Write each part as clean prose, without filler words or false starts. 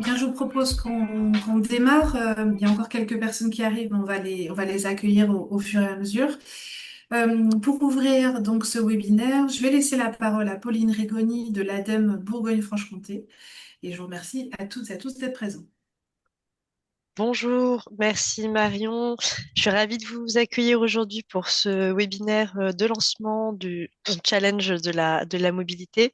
Bien, je vous propose qu'on démarre. Il y a encore quelques personnes qui arrivent, on va les accueillir au fur et à mesure. Pour ouvrir donc ce webinaire, je vais laisser la parole à Pauline Rigoni de l'ADEME Bourgogne-Franche-Comté et je vous remercie à toutes et à tous d'être présents. Bonjour, merci Marion. Je suis ravie de vous accueillir aujourd'hui pour ce webinaire de lancement du challenge de la mobilité.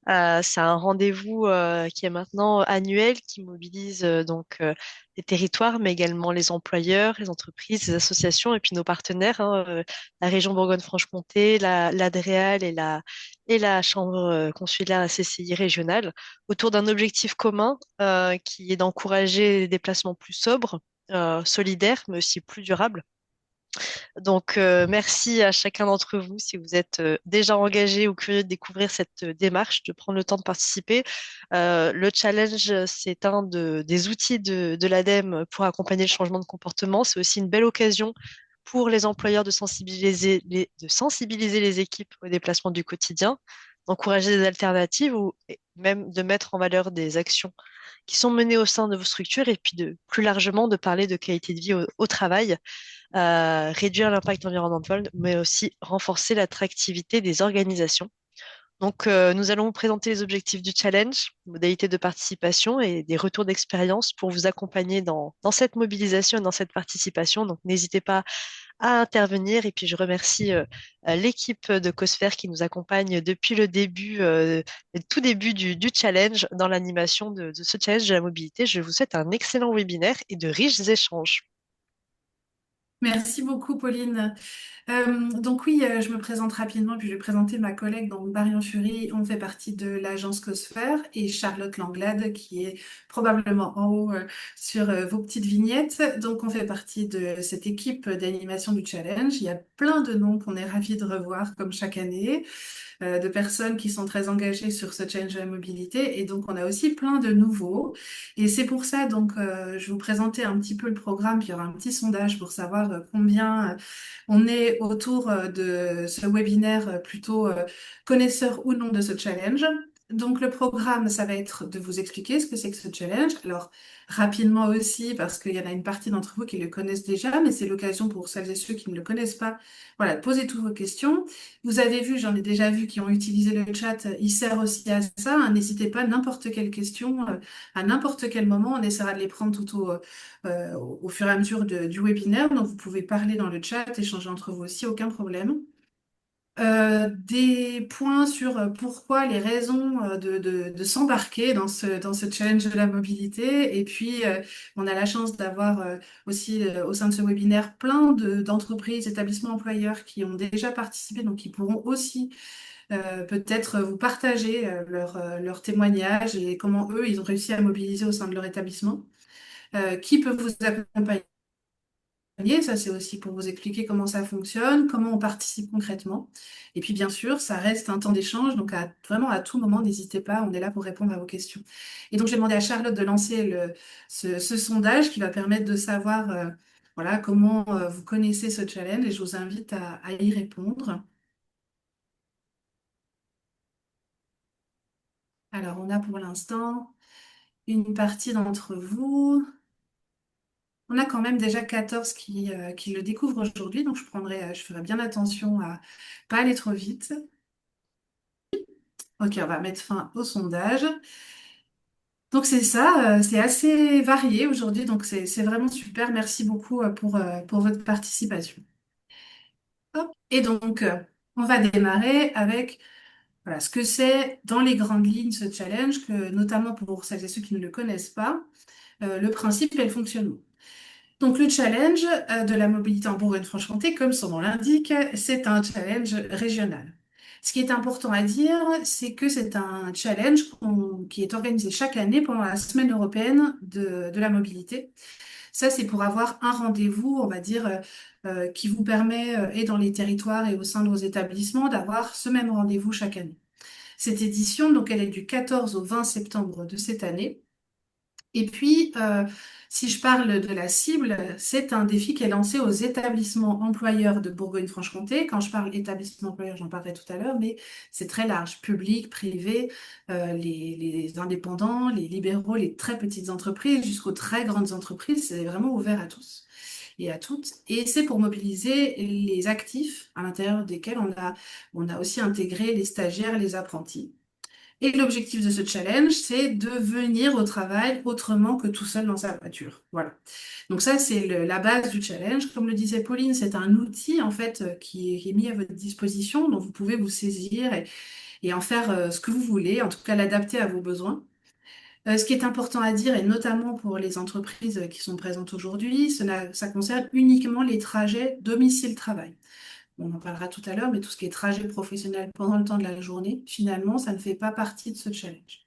C'est un rendez-vous qui est maintenant annuel, qui mobilise les territoires, mais également les employeurs, les entreprises, les associations et puis nos partenaires, la région Bourgogne-Franche-Comté, l'Adréal et la Chambre consulaire, la CCI régionale, autour d'un objectif commun qui est d'encourager les déplacements plus sobres, solidaires, mais aussi plus durables. Merci à chacun d'entre vous si vous êtes déjà engagé ou curieux de découvrir cette démarche, de prendre le temps de participer. Le challenge, c'est des outils de l'ADEME pour accompagner le changement de comportement. C'est aussi une belle occasion pour les employeurs de de sensibiliser les équipes au déplacement du quotidien, d'encourager des alternatives ou même de mettre en valeur des actions qui sont menées au sein de vos structures et puis plus largement de parler de qualité de vie au travail, réduire l'impact environnemental, mais aussi renforcer l'attractivité des organisations. Nous allons vous présenter les objectifs du challenge, modalités de participation et des retours d'expérience pour vous accompagner dans cette mobilisation et dans cette participation. Donc, n'hésitez pas à intervenir. Et puis, je remercie l'équipe de Cosfer qui nous accompagne depuis le tout début du challenge dans l'animation de ce challenge de la mobilité. Je vous souhaite un excellent webinaire et de riches échanges. Merci beaucoup, Pauline. Donc oui, je me présente rapidement, puis je vais présenter ma collègue, donc Marion Fury. On fait partie de l'agence Cosfer et Charlotte Langlade, qui est probablement en haut sur vos petites vignettes. Donc on fait partie de cette équipe d'animation du challenge. Il y a plein de noms qu'on est ravis de revoir comme chaque année de personnes qui sont très engagées sur ce change de la mobilité. Et donc, on a aussi plein de nouveaux. Et c'est pour ça, donc, je vais vous présenter un petit peu le programme. Puis il y aura un petit sondage pour savoir combien on est autour de ce webinaire plutôt connaisseur ou non de ce challenge. Donc, le programme, ça va être de vous expliquer ce que c'est que ce challenge. Alors, rapidement aussi, parce qu'il y en a une partie d'entre vous qui le connaissent déjà, mais c'est l'occasion pour celles et ceux qui ne le connaissent pas, voilà, de poser toutes vos questions. Vous avez vu, j'en ai déjà vu qui ont utilisé le chat, il sert aussi à ça, hein. N'hésitez pas, n'importe quelle question, à n'importe quel moment, on essaiera de les prendre au fur et à mesure du webinaire. Donc vous pouvez parler dans le chat, échanger entre vous aussi, aucun problème. Des points sur pourquoi les raisons de s'embarquer dans ce challenge de la mobilité. Et puis, on a la chance d'avoir aussi au sein de ce webinaire plein d'entreprises, établissements employeurs qui ont déjà participé, donc qui pourront aussi peut-être vous partager leur témoignages et comment eux, ils ont réussi à mobiliser au sein de leur établissement. Qui peut vous accompagner? Ça, c'est aussi pour vous expliquer comment ça fonctionne, comment on participe concrètement. Et puis, bien sûr, ça reste un temps d'échange, donc vraiment à tout moment, n'hésitez pas, on est là pour répondre à vos questions. Et donc, j'ai demandé à Charlotte de lancer ce sondage qui va permettre de savoir voilà, comment vous connaissez ce challenge et je vous invite à y répondre. Alors, on a pour l'instant une partie d'entre vous. On a quand même déjà 14 qui le découvrent aujourd'hui, donc je ferai bien attention à pas aller trop vite. Ok, on va mettre fin au sondage. Donc c'est ça, c'est assez varié aujourd'hui, donc c'est vraiment super. Merci beaucoup pour votre participation. Hop. Et donc, on va démarrer avec voilà, ce que c'est dans les grandes lignes ce challenge, que, notamment pour celles et ceux qui ne le connaissent pas, le principe et le fonctionnement. Donc le challenge de la mobilité en Bourgogne-Franche-Comté, comme son nom l'indique, c'est un challenge régional. Ce qui est important à dire, c'est que c'est un challenge qui est organisé chaque année pendant la semaine européenne de la mobilité. Ça, c'est pour avoir un rendez-vous, on va dire, qui vous permet, et dans les territoires et au sein de vos établissements, d'avoir ce même rendez-vous chaque année. Cette édition, donc, elle est du 14 au 20 septembre de cette année. Et puis, si je parle de la cible, c'est un défi qui est lancé aux établissements employeurs de Bourgogne-Franche-Comté. Quand je parle établissement employeur, j'en parlerai tout à l'heure, mais c'est très large, public, privé, les indépendants, les libéraux, les très petites entreprises, jusqu'aux très grandes entreprises. C'est vraiment ouvert à tous et à toutes. Et c'est pour mobiliser les actifs à l'intérieur desquels on a aussi intégré les stagiaires, les apprentis. Et l'objectif de ce challenge, c'est de venir au travail autrement que tout seul dans sa voiture. Voilà. Donc ça, c'est la base du challenge. Comme le disait Pauline, c'est un outil en fait qui est mis à votre disposition, dont vous pouvez vous saisir et en faire ce que vous voulez, en tout cas l'adapter à vos besoins. Ce qui est important à dire, et notamment pour les entreprises qui sont présentes aujourd'hui, ça concerne uniquement les trajets domicile-travail. On en parlera tout à l'heure, mais tout ce qui est trajet professionnel pendant le temps de la journée, finalement, ça ne fait pas partie de ce challenge.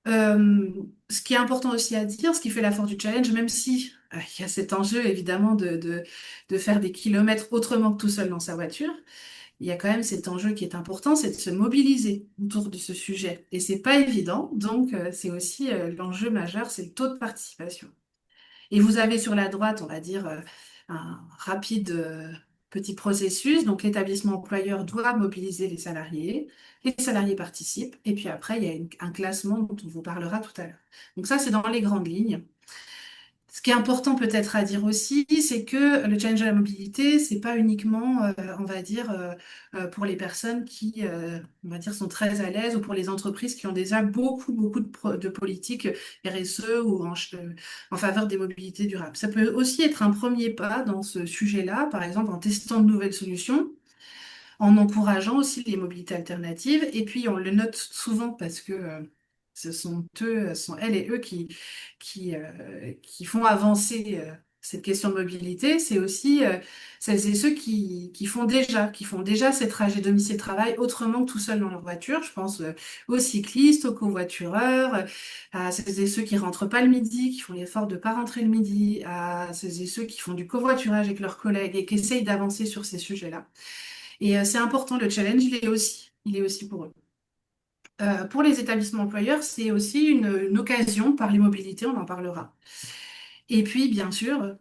Euh, Ce qui est important aussi à dire, ce qui fait la force du challenge, même si il y a cet enjeu évidemment de faire des kilomètres autrement que tout seul dans sa voiture, il y a quand même cet enjeu qui est important, c'est de se mobiliser autour de ce sujet. Et c'est pas évident, donc c'est aussi l'enjeu majeur, c'est le taux de participation. Et vous avez sur la droite, on va dire, un rapide petit processus. Donc, l'établissement employeur doit mobiliser les salariés participent, et puis après, il y a un classement dont on vous parlera tout à l'heure. Donc ça, c'est dans les grandes lignes. Ce qui est important peut-être à dire aussi, c'est que le challenge de la mobilité, c'est pas uniquement, on va dire, pour les personnes qui, on va dire, sont très à l'aise ou pour les entreprises qui ont déjà beaucoup de politiques RSE ou en faveur des mobilités durables. Ça peut aussi être un premier pas dans ce sujet-là, par exemple en testant de nouvelles solutions en encourageant aussi les mobilités alternatives. Et puis, on le note souvent parce que ce sont elles et eux qui font avancer cette question de mobilité. C'est aussi celles et ceux qui font déjà ces trajets domicile-travail autrement que tout seuls dans leur voiture. Je pense aux cyclistes, aux covoitureurs, à celles et ceux qui rentrent pas le midi, qui font l'effort de pas rentrer le midi, à celles et ceux qui font du covoiturage avec leurs collègues et qui essayent d'avancer sur ces sujets-là. Et c'est important, le challenge, il est aussi pour eux. Pour les établissements employeurs, c'est aussi une occasion par les mobilités, on en parlera. Et puis, bien sûr,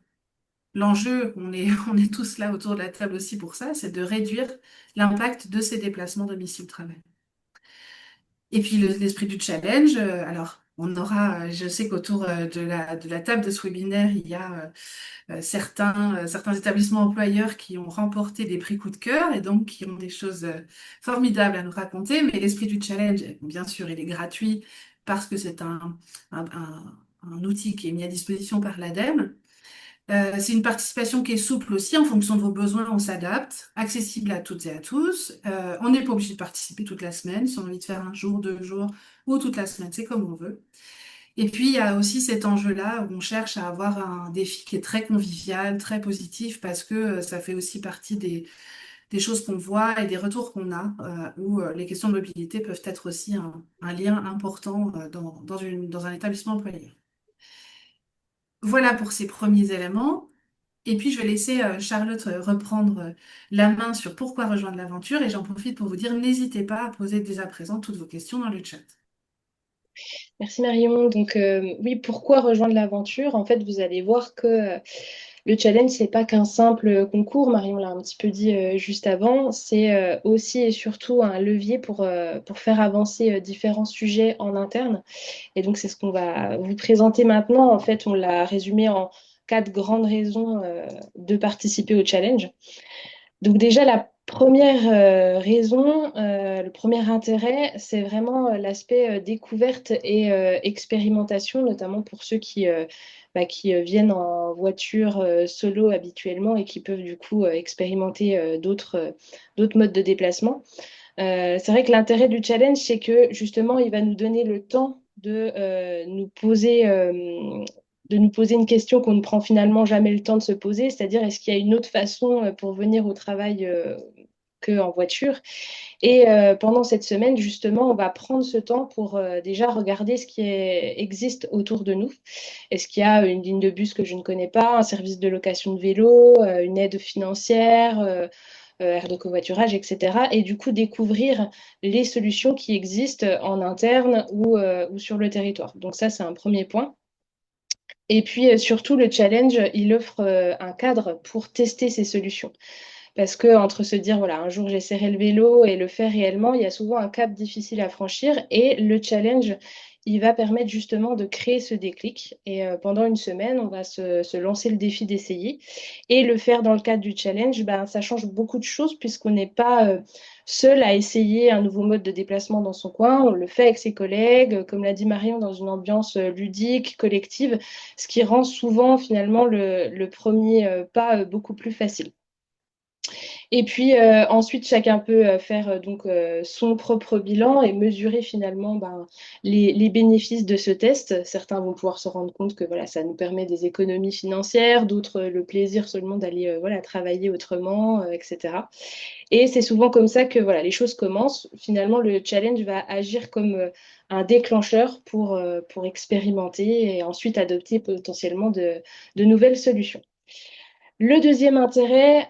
l'enjeu, on est tous là autour de la table aussi pour ça, c'est de réduire l'impact de ces déplacements domicile-travail. Et puis, l'esprit du challenge, alors, on aura, je sais qu'autour de la table de ce webinaire, il y a certains établissements employeurs qui ont remporté des prix coup de cœur et donc qui ont des choses formidables à nous raconter. Mais l'esprit du challenge, bien sûr, il est gratuit parce que c'est un outil qui est mis à disposition par l'ADEME. C'est une participation qui est souple aussi, en fonction de vos besoins, on s'adapte, accessible à toutes et à tous. On n'est pas obligé de participer toute la semaine, si on a envie de faire un jour, 2 jours ou toute la semaine, c'est comme on veut. Et puis, il y a aussi cet enjeu-là où on cherche à avoir un défi qui est très convivial, très positif, parce que ça fait aussi partie des choses qu'on voit et des retours qu'on a, où les questions de mobilité peuvent être aussi un lien important dans un établissement employeur. Voilà pour ces premiers éléments. Et puis, je vais laisser Charlotte reprendre la main sur pourquoi rejoindre l'aventure, et j'en profite pour vous dire, n'hésitez pas à poser dès à présent toutes vos questions dans le chat. Merci Marion. Donc oui, pourquoi rejoindre l'aventure? En fait, vous allez voir que le challenge, c'est pas qu'un simple concours, Marion l'a un petit peu dit juste avant, c'est aussi et surtout un levier pour faire avancer différents sujets en interne. Et donc, c'est ce qu'on va vous présenter maintenant. En fait, on l'a résumé en 4 grandes raisons de participer au challenge. Donc déjà, la première raison, le premier intérêt, c'est vraiment l'aspect découverte et expérimentation, notamment pour ceux qui viennent en voiture solo habituellement et qui peuvent du coup expérimenter d'autres modes de déplacement. C'est vrai que l'intérêt du challenge, c'est que justement, il va nous donner le temps de nous poser une question qu'on ne prend finalement jamais le temps de se poser, c'est-à-dire est-ce qu'il y a une autre façon pour venir au travail qu'en voiture? Et pendant cette semaine, justement, on va prendre ce temps pour déjà regarder existe autour de nous. Est-ce qu'il y a une ligne de bus que je ne connais pas, un service de location de vélo, une aide financière, aire de covoiturage, etc. Et du coup, découvrir les solutions qui existent en interne ou sur le territoire. Donc ça, c'est un premier point. Et puis surtout, le challenge, il offre un cadre pour tester ces solutions. Parce que entre se dire, voilà, un jour j'essaierai le vélo et le faire réellement, il y a souvent un cap difficile à franchir. Et le challenge, il va permettre justement de créer ce déclic. Et pendant une semaine, on va se lancer le défi d'essayer. Et le faire dans le cadre du challenge, ben, ça change beaucoup de choses puisqu'on n'est pas seul à essayer un nouveau mode de déplacement dans son coin. On le fait avec ses collègues, comme l'a dit Marion, dans une ambiance ludique, collective, ce qui rend souvent finalement le premier pas beaucoup plus facile. Et puis ensuite, chacun peut faire donc son propre bilan et mesurer finalement ben, les bénéfices de ce test. Certains vont pouvoir se rendre compte que voilà, ça nous permet des économies financières, d'autres le plaisir seulement d'aller voilà, travailler autrement, etc. Et c'est souvent comme ça que voilà, les choses commencent. Finalement, le challenge va agir comme un déclencheur pour expérimenter et ensuite adopter potentiellement de nouvelles solutions. Le deuxième intérêt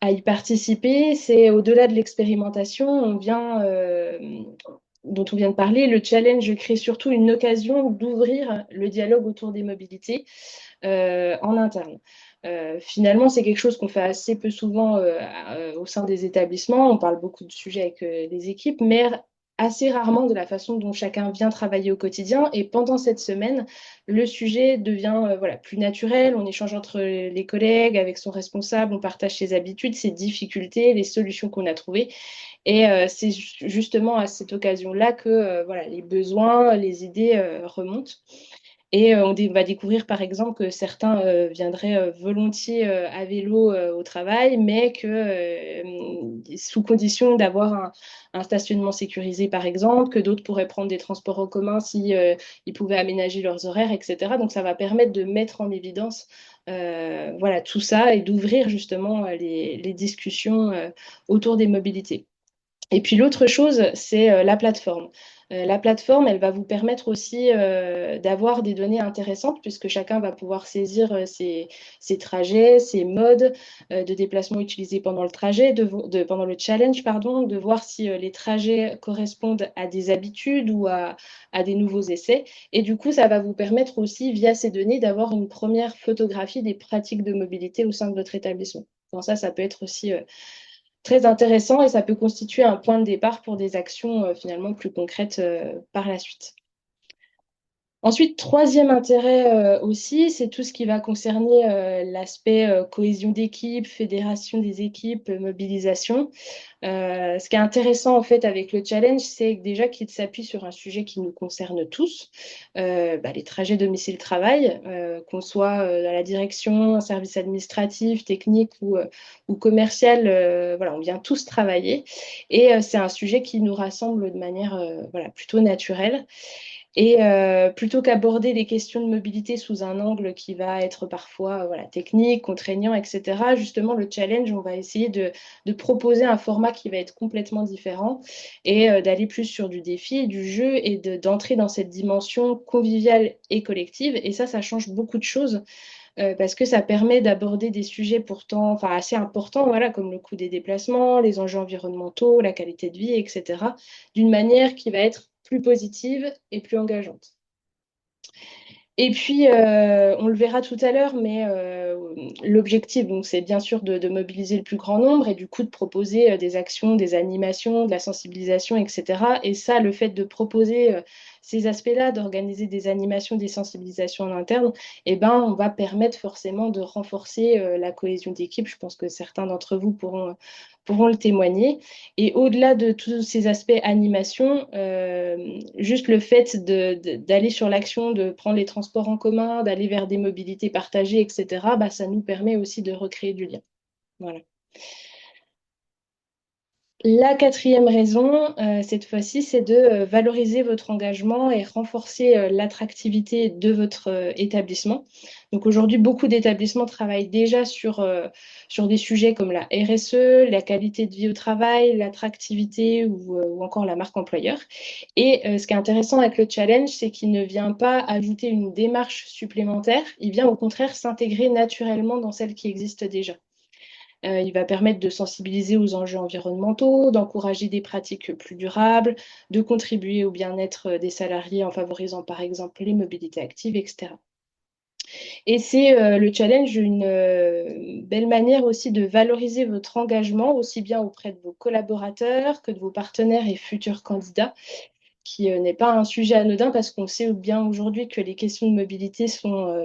à y participer, c'est au-delà de l'expérimentation, dont on vient de parler, le challenge crée surtout une occasion d'ouvrir le dialogue autour des mobilités en interne. Finalement, c'est quelque chose qu'on fait assez peu souvent au sein des établissements. On parle beaucoup de sujets avec les équipes, mais assez rarement de la façon dont chacun vient travailler au quotidien. Et pendant cette semaine, le sujet devient voilà, plus naturel. On échange entre les collègues, avec son responsable, on partage ses habitudes, ses difficultés, les solutions qu'on a trouvées. Et c'est justement à cette occasion-là que voilà, les besoins, les idées remontent. Et on va découvrir par exemple que certains viendraient volontiers à vélo au travail, mais que sous condition d'avoir un stationnement sécurisé par exemple, que d'autres pourraient prendre des transports en commun si ils pouvaient aménager leurs horaires, etc. Donc ça va permettre de mettre en évidence voilà, tout ça et d'ouvrir justement les discussions autour des mobilités. Et puis l'autre chose, c'est la plateforme. La plateforme, elle va vous permettre aussi d'avoir des données intéressantes puisque chacun va pouvoir saisir ses trajets, ses modes de déplacement utilisés pendant le trajet, pendant le challenge, pardon, de voir si les trajets correspondent à des habitudes ou à des nouveaux essais. Et du coup, ça va vous permettre aussi, via ces données, d'avoir une première photographie des pratiques de mobilité au sein de votre établissement. Donc ça peut être aussi très intéressant et ça peut constituer un point de départ pour des actions finalement plus concrètes par la suite. Ensuite, troisième intérêt aussi, c'est tout ce qui va concerner l'aspect cohésion d'équipe, fédération des équipes, mobilisation. Ce qui est intéressant en fait avec le challenge, c'est déjà qu'il s'appuie sur un sujet qui nous concerne tous, les trajets domicile-travail, qu'on soit à la direction, un service administratif, technique ou commercial, voilà, on vient tous travailler et c'est un sujet qui nous rassemble de manière voilà, plutôt naturelle. Et plutôt qu'aborder les questions de mobilité sous un angle qui va être parfois voilà, technique, contraignant, etc., justement, le challenge, on va essayer de proposer un format qui va être complètement différent et d'aller plus sur du défi, du jeu et d'entrer dans cette dimension conviviale et collective. Et ça change beaucoup de choses parce que ça permet d'aborder des sujets pourtant enfin, assez importants, voilà, comme le coût des déplacements, les enjeux environnementaux, la qualité de vie, etc., d'une manière qui va être plus positive et plus engageante. Et puis, on le verra tout à l'heure, mais l'objectif, donc, c'est bien sûr de mobiliser le plus grand nombre et du coup de proposer des actions, des animations, de la sensibilisation, etc. Et ça, le fait de proposer ces aspects-là, d'organiser des animations, des sensibilisations en interne, eh ben, on va permettre forcément de renforcer la cohésion d'équipe. Je pense que certains d'entre vous pourront le témoigner. Et au-delà de tous ces aspects animation, juste le fait d'aller sur l'action, de prendre les transports en commun, d'aller vers des mobilités partagées, etc., bah, ça nous permet aussi de recréer du lien. Voilà. La quatrième raison, cette fois-ci, c'est de valoriser votre engagement et renforcer l'attractivité de votre établissement. Donc aujourd'hui, beaucoup d'établissements travaillent déjà sur des sujets comme la RSE, la qualité de vie au travail, l'attractivité ou encore la marque employeur. Et ce qui est intéressant avec le challenge, c'est qu'il ne vient pas ajouter une démarche supplémentaire, il vient au contraire s'intégrer naturellement dans celle qui existe déjà. Il va permettre de sensibiliser aux enjeux environnementaux, d'encourager des pratiques plus durables, de contribuer au bien-être des salariés en favorisant par exemple les mobilités actives, etc. Et c'est le challenge une belle manière aussi de valoriser votre engagement, aussi bien auprès de vos collaborateurs que de vos partenaires et futurs candidats, qui n'est pas un sujet anodin parce qu'on sait bien aujourd'hui que les questions de mobilité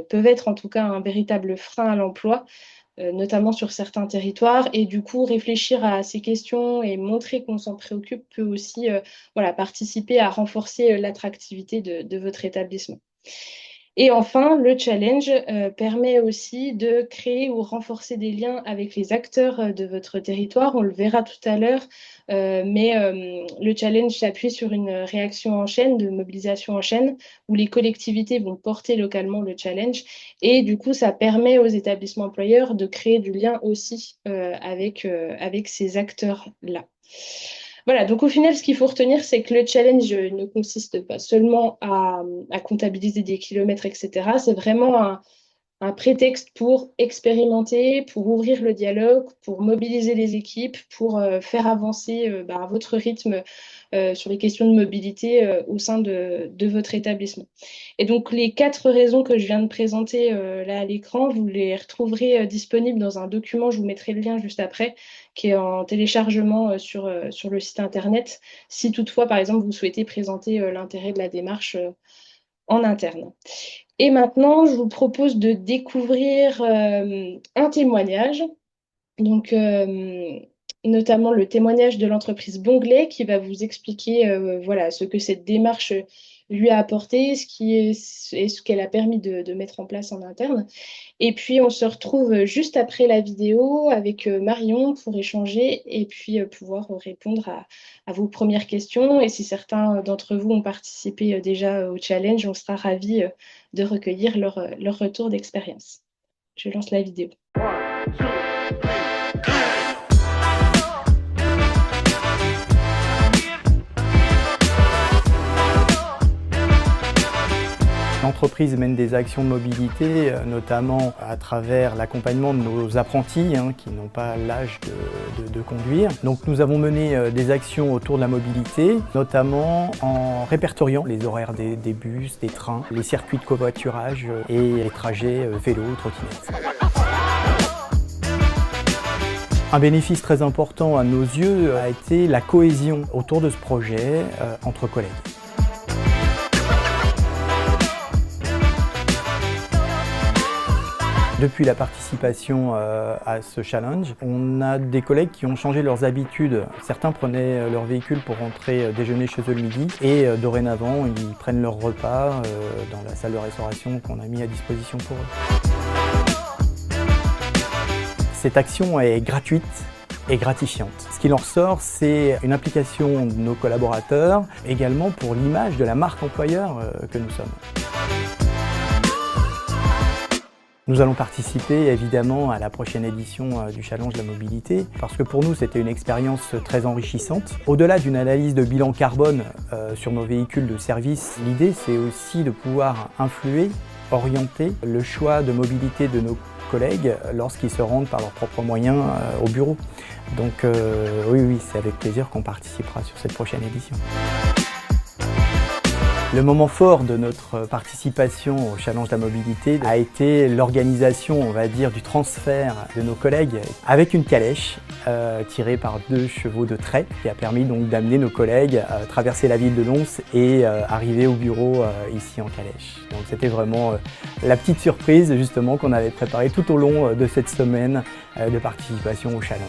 peuvent être en tout cas un véritable frein à l'emploi, notamment sur certains territoires. Et du coup, réfléchir à ces questions et montrer qu'on s'en préoccupe peut aussi voilà, participer à renforcer l'attractivité de votre établissement. Et enfin, le challenge permet aussi de créer ou renforcer des liens avec les acteurs de votre territoire. On le verra tout à l'heure, mais le challenge s'appuie sur une réaction en chaîne, de mobilisation en chaîne, où les collectivités vont porter localement le challenge. Et du coup, ça permet aux établissements employeurs de créer du lien aussi avec ces acteurs-là. Voilà, donc au final, ce qu'il faut retenir, c'est que le challenge ne consiste pas seulement à comptabiliser des kilomètres, etc. C'est vraiment un prétexte pour expérimenter, pour ouvrir le dialogue, pour mobiliser les équipes, pour faire avancer à votre rythme sur les questions de mobilité au sein de votre établissement. Et donc, les 4 raisons que je viens de présenter là à l'écran, vous les retrouverez disponibles dans un document, je vous mettrai le lien juste après, qui est en téléchargement sur le site internet, si toutefois, par exemple, vous souhaitez présenter l'intérêt de la démarche en interne. Et maintenant, je vous propose de découvrir un témoignage, donc notamment le témoignage de l'entreprise Bonglais qui va vous expliquer voilà, ce que cette démarche lui a apporté, ce qu'elle a permis de mettre en place en interne. Et puis, on se retrouve juste après la vidéo avec Marion pour échanger et puis pouvoir répondre à vos premières questions. Et si certains d'entre vous ont participé déjà au challenge, on sera ravis de recueillir leur retour d'expérience. Je lance la vidéo. L'entreprise mène des actions de mobilité, notamment à travers l'accompagnement de nos apprentis qui n'ont pas l'âge de conduire. Donc nous avons mené des actions autour de la mobilité, notamment en répertoriant les horaires des bus, des trains, les circuits de covoiturage et les trajets vélo, trottinette. Un bénéfice très important à nos yeux a été la cohésion autour de ce projet entre collègues. Depuis la participation à ce challenge, on a des collègues qui ont changé leurs habitudes. Certains prenaient leur véhicule pour rentrer déjeuner chez eux le midi et dorénavant ils prennent leur repas dans la salle de restauration qu'on a mis à disposition pour eux. Cette action est gratuite et gratifiante. Ce qui en ressort, c'est une implication de nos collaborateurs, également pour l'image de la marque employeur que nous sommes. Nous allons participer évidemment à la prochaine édition du Challenge de la mobilité parce que pour nous c'était une expérience très enrichissante. Au-delà d'une analyse de bilan carbone sur nos véhicules de service, l'idée c'est aussi de pouvoir influer, orienter le choix de mobilité de nos collègues lorsqu'ils se rendent par leurs propres moyens au bureau. Donc oui, c'est avec plaisir qu'on participera sur cette prochaine édition. Le moment fort de notre participation au Challenge de la mobilité a été l'organisation, on va dire, du transfert de nos collègues avec une calèche tirée par 2 chevaux de trait qui a permis donc d'amener nos collègues à traverser la ville de Lons et arriver au bureau ici en calèche. Donc c'était vraiment la petite surprise justement qu'on avait préparée tout au long de cette semaine de participation au Challenge.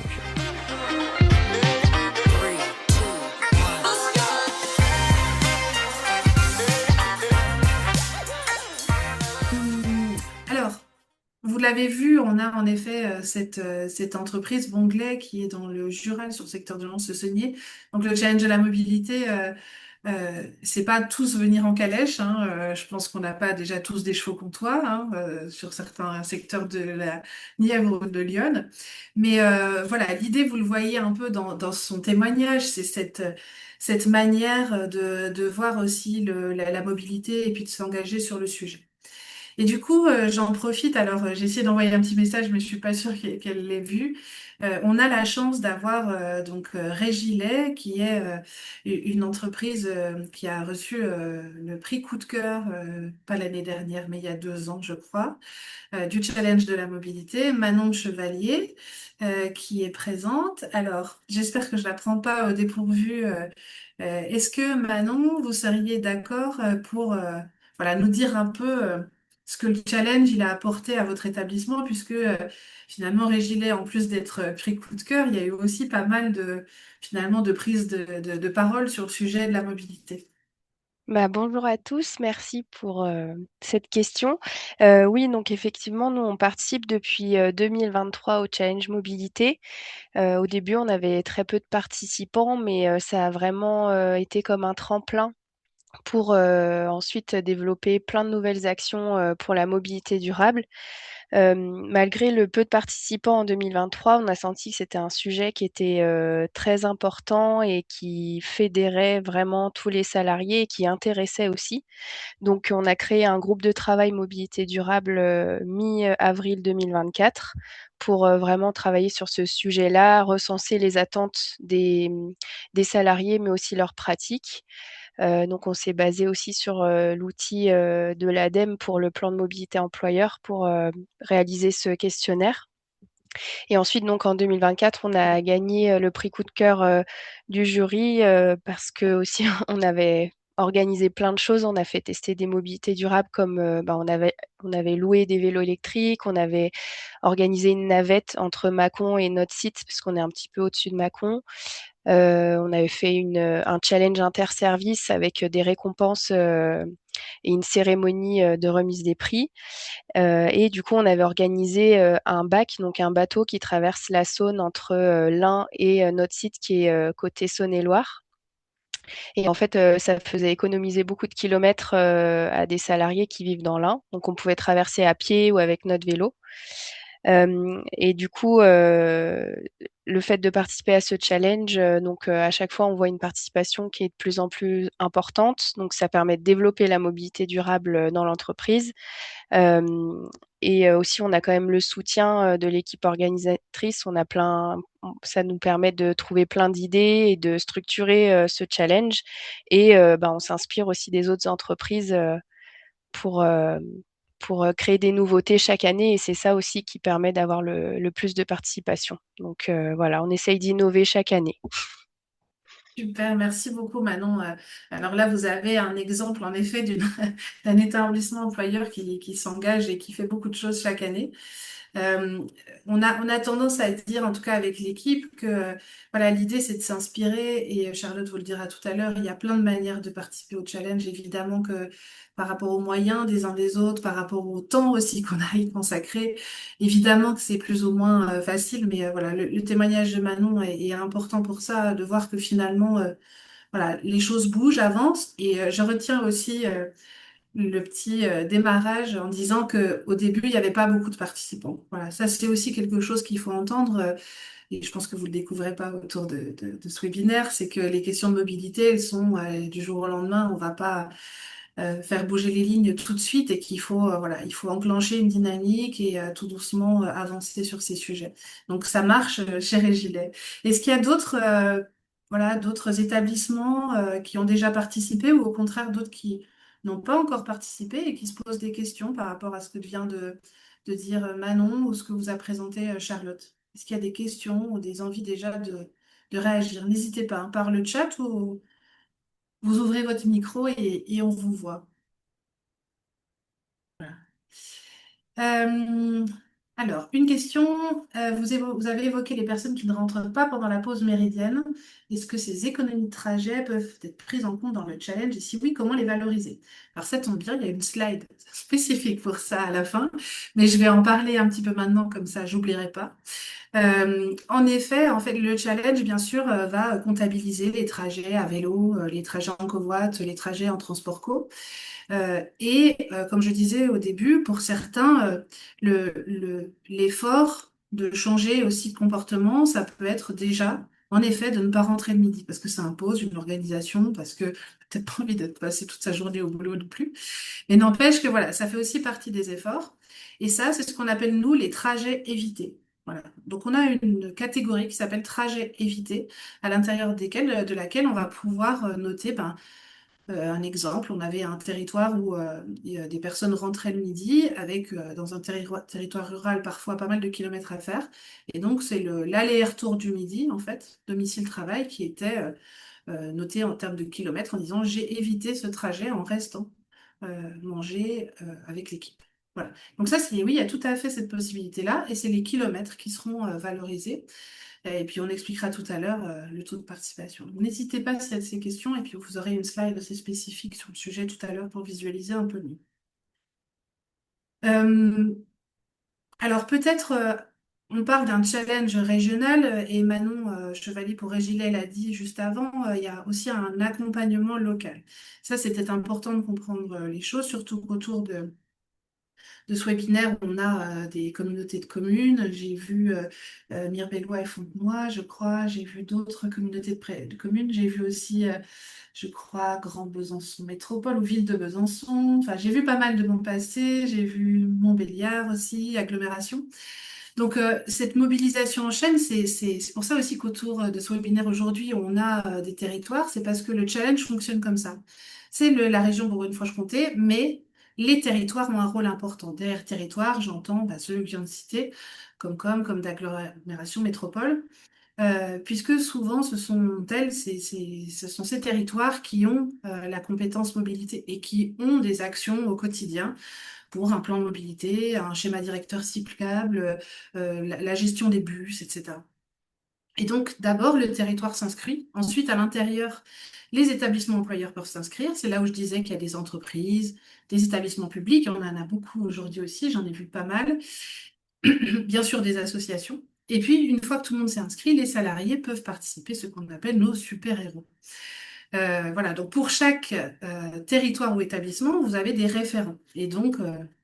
Vous l'avez vu, on a en effet cette entreprise Bonglais qui est dans le Jura, sur le secteur de Lens-le-Saunier. Donc le challenge de la mobilité, c'est pas tous venir en calèche. Je pense qu'on n'a pas déjà tous des chevaux comtois sur certains secteurs de la Nièvre ou de Lyon. Mais voilà, l'idée, vous le voyez un peu dans son témoignage, c'est cette manière de voir aussi la mobilité et puis de s'engager sur le sujet. Et du coup, j'en profite. Alors, j'ai essayé d'envoyer un petit message, mais je suis pas sûre qu'elle l'ait vu. On a la chance d'avoir donc Régilet, qui est une entreprise qui a reçu le prix Coup de cœur, pas l'année dernière, mais il y a 2 ans, je crois, du challenge de la mobilité. Manon Chevalier, qui est présente. Alors, j'espère que je la prends pas au dépourvu. Est-ce que Manon, vous seriez d'accord pour voilà, nous dire un peu ce que le challenge il a apporté à votre établissement, puisque finalement Régilet, en plus d'être prix coup de cœur, il y a eu aussi pas mal de finalement de prises de parole sur le sujet de la mobilité. Bah, bonjour à tous, merci pour cette question. Oui, donc effectivement, nous, on participe depuis 2023 au Challenge Mobilité. Au début, on avait très peu de participants, mais ça a vraiment été comme un tremplin pour ensuite développer plein de nouvelles actions pour la mobilité durable. Malgré le peu de participants en 2023, on a senti que c'était un sujet qui était très important et qui fédérait vraiment tous les salariés et qui intéressait aussi. Donc, on a créé un groupe de travail mobilité durable mi-avril 2024 pour vraiment travailler sur ce sujet-là, recenser les attentes des salariés, mais aussi leurs pratiques. Donc, on s'est basé aussi sur l'outil de l'ADEME pour le plan de mobilité employeur pour réaliser ce questionnaire. Et ensuite, donc en 2024, on a gagné le prix coup de cœur du jury parce que aussi on avait organisé plein de choses. On a fait tester des mobilités durables comme on avait loué des vélos électriques, on avait organisé une navette entre Mâcon et notre site parce qu'on est un petit peu au-dessus de Mâcon. On avait fait un challenge interservice avec des récompenses et une cérémonie de remise des prix. Et du coup, on avait organisé un bac, donc un bateau qui traverse la Saône entre l'Ain et notre site qui est côté Saône-et-Loire. Et en fait, ça faisait économiser beaucoup de kilomètres à des salariés qui vivent dans l'Ain. Donc, on pouvait traverser à pied ou avec notre vélo. Et du coup, le fait de participer à ce challenge, donc à chaque fois, on voit une participation qui est de plus en plus importante. Donc, ça permet de développer la mobilité durable dans l'entreprise. Euh, et aussi, on a quand même le soutien de l'équipe organisatrice. Ça nous permet de trouver plein d'idées et de structurer ce challenge. Et on s'inspire aussi des autres entreprises pour, euh, pour créer des nouveautés chaque année. Et c'est ça aussi qui permet d'avoir le plus de participation. Donc voilà, on essaye d'innover chaque année. Super, merci beaucoup Manon. Alors là, vous avez un exemple en effet d'un établissement employeur qui s'engage et qui fait beaucoup de choses chaque année. Euh, on a tendance à dire, en tout cas avec l'équipe, que voilà, l'idée c'est de s'inspirer et Charlotte vous le dira tout à l'heure, il y a plein de manières de participer au challenge, évidemment que par rapport aux moyens des uns des autres, par rapport au temps aussi qu'on a à y consacrer, évidemment que c'est plus ou moins facile, mais voilà, le témoignage de Manon est important pour ça, de voir que finalement, voilà, les choses bougent, avancent, et je retiens aussi le petit démarrage en disant que au début, il n'y avait pas beaucoup de participants. Voilà, ça c'est aussi quelque chose qu'il faut entendre et je pense que vous ne le découvrez pas autour de ce webinaire, c'est que les questions de mobilité, elles sont du jour au lendemain, on va pas faire bouger les lignes tout de suite et qu'il faut voilà, il faut enclencher une dynamique et tout doucement avancer sur ces sujets. Donc ça marche chez Régilet. Est-ce qu'il y a d'autres voilà, d'autres établissements qui ont déjà participé ou au contraire d'autres qui n'ont pas encore participé et qui se posent des questions par rapport à ce que vient de dire Manon ou ce que vous a présenté Charlotte? Est-ce qu'il y a des questions ou des envies déjà de réagir? N'hésitez pas, hein, par le chat ou vous ouvrez votre micro et on vous voit. Euh, alors, une question. Vous avez évoqué les personnes qui ne rentrent pas pendant la pause méridienne. Est-ce que ces économies de trajet peuvent être prises en compte dans le challenge? Et si oui, comment les valoriser? Alors, ça tombe bien, il y a une slide spécifique pour ça à la fin, mais je vais en parler un petit peu maintenant, comme ça, j'oublierai pas. En effet, le challenge, bien sûr, va comptabiliser les trajets à vélo, les trajets en covoite, les trajets en transport co. Comme je disais au début, pour certains, l'effort de changer aussi de comportement, ça peut être déjà en effet, de ne pas rentrer le midi, parce que ça impose une organisation, parce que t'as pas envie d'être passé toute sa journée au boulot non plus. Mais n'empêche que voilà, ça fait aussi partie des efforts. Et ça, c'est ce qu'on appelle, nous, les trajets évités. Voilà. Donc, on a une catégorie qui s'appelle trajets évités, à l'intérieur de laquelle on va pouvoir noter un exemple. On avait un territoire où des personnes rentraient le midi avec, dans un territoire rural, parfois pas mal de kilomètres à faire. Et donc, c'est l'aller-retour du midi, en fait, domicile-travail, qui était noté en termes de kilomètres en disant j'ai évité ce trajet en restant manger avec l'équipe. Voilà. Donc ça, oui, il y a tout à fait cette possibilité-là, et c'est les kilomètres qui seront valorisés. Et puis on expliquera tout à l'heure le taux de participation. Donc, n'hésitez pas s'il y a de ces questions, et puis vous aurez une slide assez spécifique sur le sujet tout à l'heure pour visualiser un peu mieux. Euh, alors peut-être on parle d'un challenge régional et Manon Chevalier pour Régilet l'a dit juste avant, il y a aussi un accompagnement local. Ça, c'est peut-être important de comprendre les choses, surtout qu'autour de ce webinaire, on a des communautés de communes. J'ai vu Mirebelois et Fontenoy, je crois. J'ai vu d'autres communautés de communes. J'ai vu aussi, je crois, Grand Besançon Métropole ou Ville de Besançon. Enfin, j'ai vu pas mal de noms passer. J'ai vu Montbéliard aussi, agglomération. Donc, cette mobilisation en chaîne, c'est pour ça aussi qu'autour de ce webinaire aujourd'hui, on a des territoires. C'est parce que le challenge fonctionne comme ça. C'est la région Bourgogne-Franche-Comté, mais les territoires ont un rôle important. Derrière territoire, j'entends ceux que je viens de citer, comme d'agglomération métropole, puisque souvent ce sont ce sont ces territoires qui ont la compétence mobilité et qui ont des actions au quotidien pour un plan de mobilité, un schéma directeur cyclable, la gestion des bus, etc. Et donc, d'abord, le territoire s'inscrit. Ensuite, à l'intérieur, les établissements employeurs peuvent s'inscrire. C'est là où je disais qu'il y a des entreprises, des établissements publics. On en a beaucoup aujourd'hui aussi, j'en ai vu pas mal. Bien sûr, des associations. Et puis, une fois que tout le monde s'est inscrit, les salariés peuvent participer, ce qu'on appelle nos super-héros. Voilà, donc pour chaque territoire ou établissement, vous avez des référents. Et donc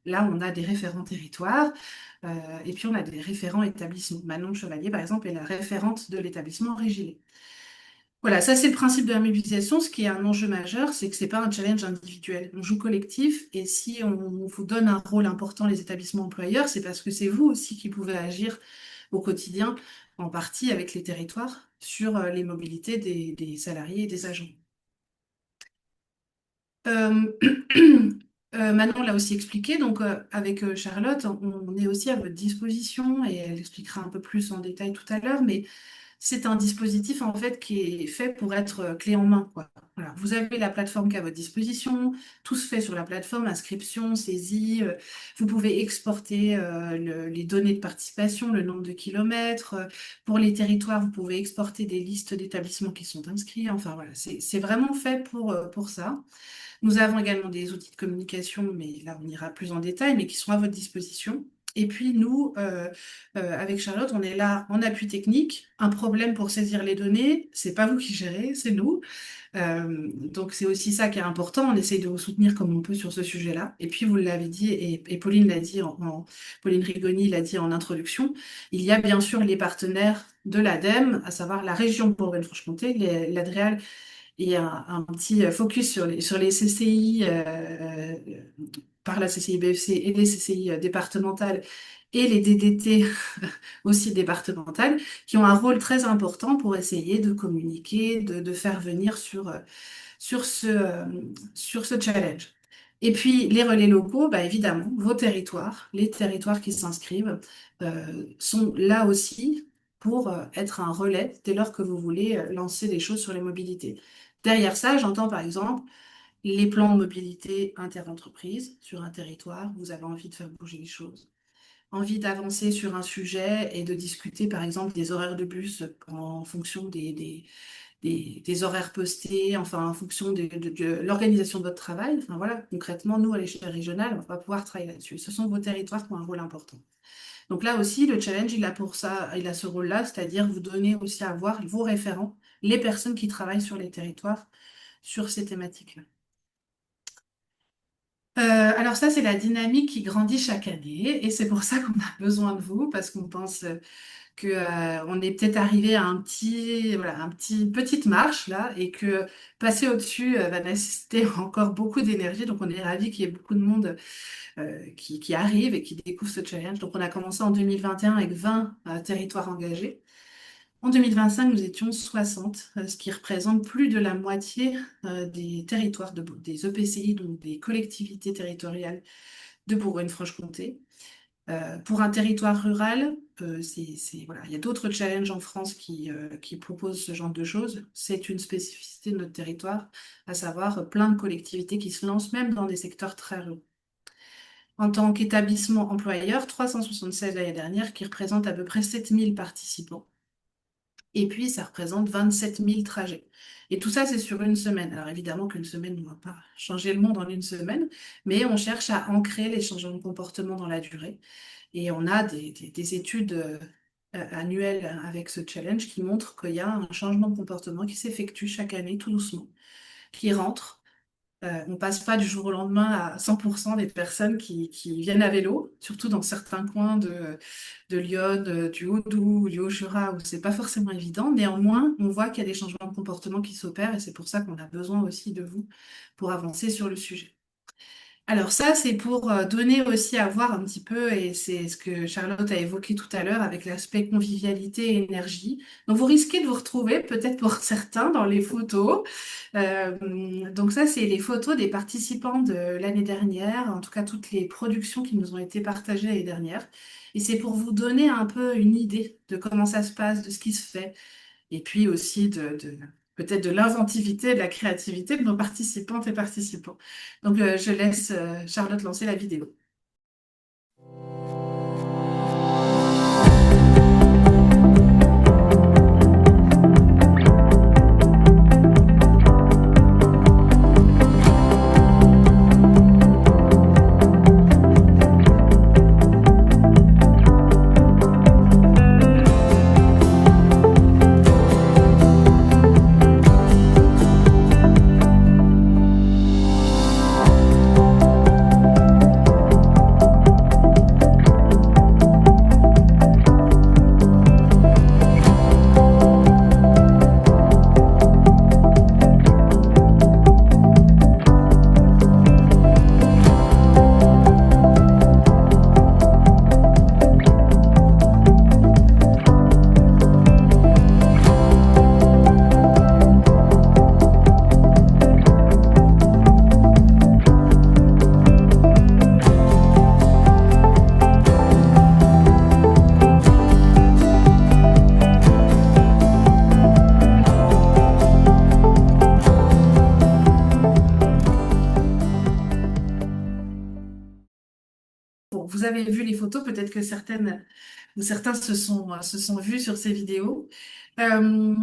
là, on a des référents territoires et puis on a des référents établissements. Manon Chevalier, par exemple, est la référente de l'établissement Régilet. Voilà, ça c'est le principe de la mobilisation. Ce qui est un enjeu majeur, c'est que c'est pas un challenge individuel. On joue collectif et si on vous donne un rôle important, les établissements employeurs, c'est parce que c'est vous aussi qui pouvez agir au quotidien, en partie avec les territoires, sur les mobilités des salariés et des agents. Euh, Manon l'a aussi expliqué, donc avec Charlotte, on est aussi à votre disposition et elle expliquera un peu plus en détail tout à l'heure, mais c'est un dispositif en fait qui est fait pour être clé en main, quoi. Voilà. Vous avez la plateforme qui est à votre disposition, tout se fait sur la plateforme, inscription, saisie, vous pouvez exporter les données de participation, le nombre de kilomètres. Pour les territoires, vous pouvez exporter des listes d'établissements qui sont inscrits. Enfin voilà, c'est vraiment fait pour ça. Nous avons également des outils de communication, mais là on ira plus en détail, mais qui sont à votre disposition. Et puis nous, avec Charlotte, on est là en appui technique. Un problème pour saisir les données, c'est pas vous qui gérez, c'est nous. Donc c'est aussi ça qui est important. On essaye de vous soutenir comme on peut sur ce sujet-là. Et puis vous l'avez dit, et Pauline l'a dit Pauline Rigoni l'a dit en introduction, il y a bien sûr les partenaires de l'ADEME, à savoir la région Bourgogne-Franche-Comté, l'ADREAL et un petit focus sur les CCI par la CCI BFC et les CCI départementales et les DDT aussi départementales qui ont un rôle très important pour essayer de communiquer, de faire venir sur sur ce challenge. Et puis les relais locaux, bah, évidemment, vos territoires, les territoires qui s'inscrivent sont là aussi pour être un relais dès lors que vous voulez lancer des choses sur les mobilités. Derrière ça, j'entends par exemple les plans de mobilité interentreprises sur un territoire, vous avez envie de faire bouger les choses, envie d'avancer sur un sujet et de discuter par exemple des horaires de bus en fonction des horaires postés, enfin en fonction de l'organisation de votre travail. Enfin voilà, concrètement, nous à l'échelle régionale, on va pouvoir travailler là-dessus. Ce sont vos territoires qui ont un rôle important. Donc là aussi, le challenge, il a pour ça, il a ce rôle-là, c'est-à-dire vous donner aussi à voir vos référents, les personnes qui travaillent sur les territoires, sur ces thématiques-là. Alors ça, c'est la dynamique qui grandit chaque année et c'est pour ça qu'on a besoin de vous parce qu'on pense que on est peut-être arrivé à petite marche là et que passer au-dessus va nécessiter encore beaucoup d'énergie. Donc on est ravis qu'il y ait beaucoup de monde qui arrive et qui découvre ce challenge. Donc on a commencé en 2021 avec 20 territoires engagés. En 2025, nous étions 60, ce qui représente plus de la moitié des territoires des EPCI, donc des collectivités territoriales de Bourgogne-Franche-Comté. Pour un territoire rural, voilà, il y a d'autres challenges en France qui proposent ce genre de choses. C'est une spécificité de notre territoire, à savoir plein de collectivités qui se lancent même dans des secteurs très ruraux. En tant qu'établissement employeur, 376 l'année dernière, qui représente à peu près 7000 participants. Et puis, ça représente 27 000 trajets. Et tout ça, c'est sur une semaine. Alors évidemment qu'une semaine ne va pas changer le monde en une semaine, mais on cherche à ancrer les changements de comportement dans la durée. Et on a des études annuelles avec ce challenge qui montrent qu'il y a un changement de comportement qui s'effectue chaque année tout doucement, qui rentre. On passe pas du jour au lendemain à 100% des personnes qui viennent à vélo, surtout dans certains coins de Lyon, du Haut-Doubs, du Haut-Jura, où c'est pas forcément évident. Néanmoins, on voit qu'il y a des changements de comportement qui s'opèrent et c'est pour ça qu'on a besoin aussi de vous pour avancer sur le sujet. Alors ça, c'est pour donner aussi à voir un petit peu, et c'est ce que Charlotte a évoqué tout à l'heure avec l'aspect convivialité et énergie. Donc vous risquez de vous retrouver, peut-être pour certains, dans les photos. Donc ça, c'est les photos des participants de l'année dernière, en tout cas toutes les productions qui nous ont été partagées l'année dernière. Et c'est pour vous donner un peu une idée de comment ça se passe, de ce qui se fait, et puis aussi peut-être de l'inventivité, de la créativité de nos participantes et participants. Donc, je laisse Charlotte lancer la vidéo. Bon, vous avez vu les photos, peut-être que certaines ou certains se sont vus sur ces vidéos. Euh,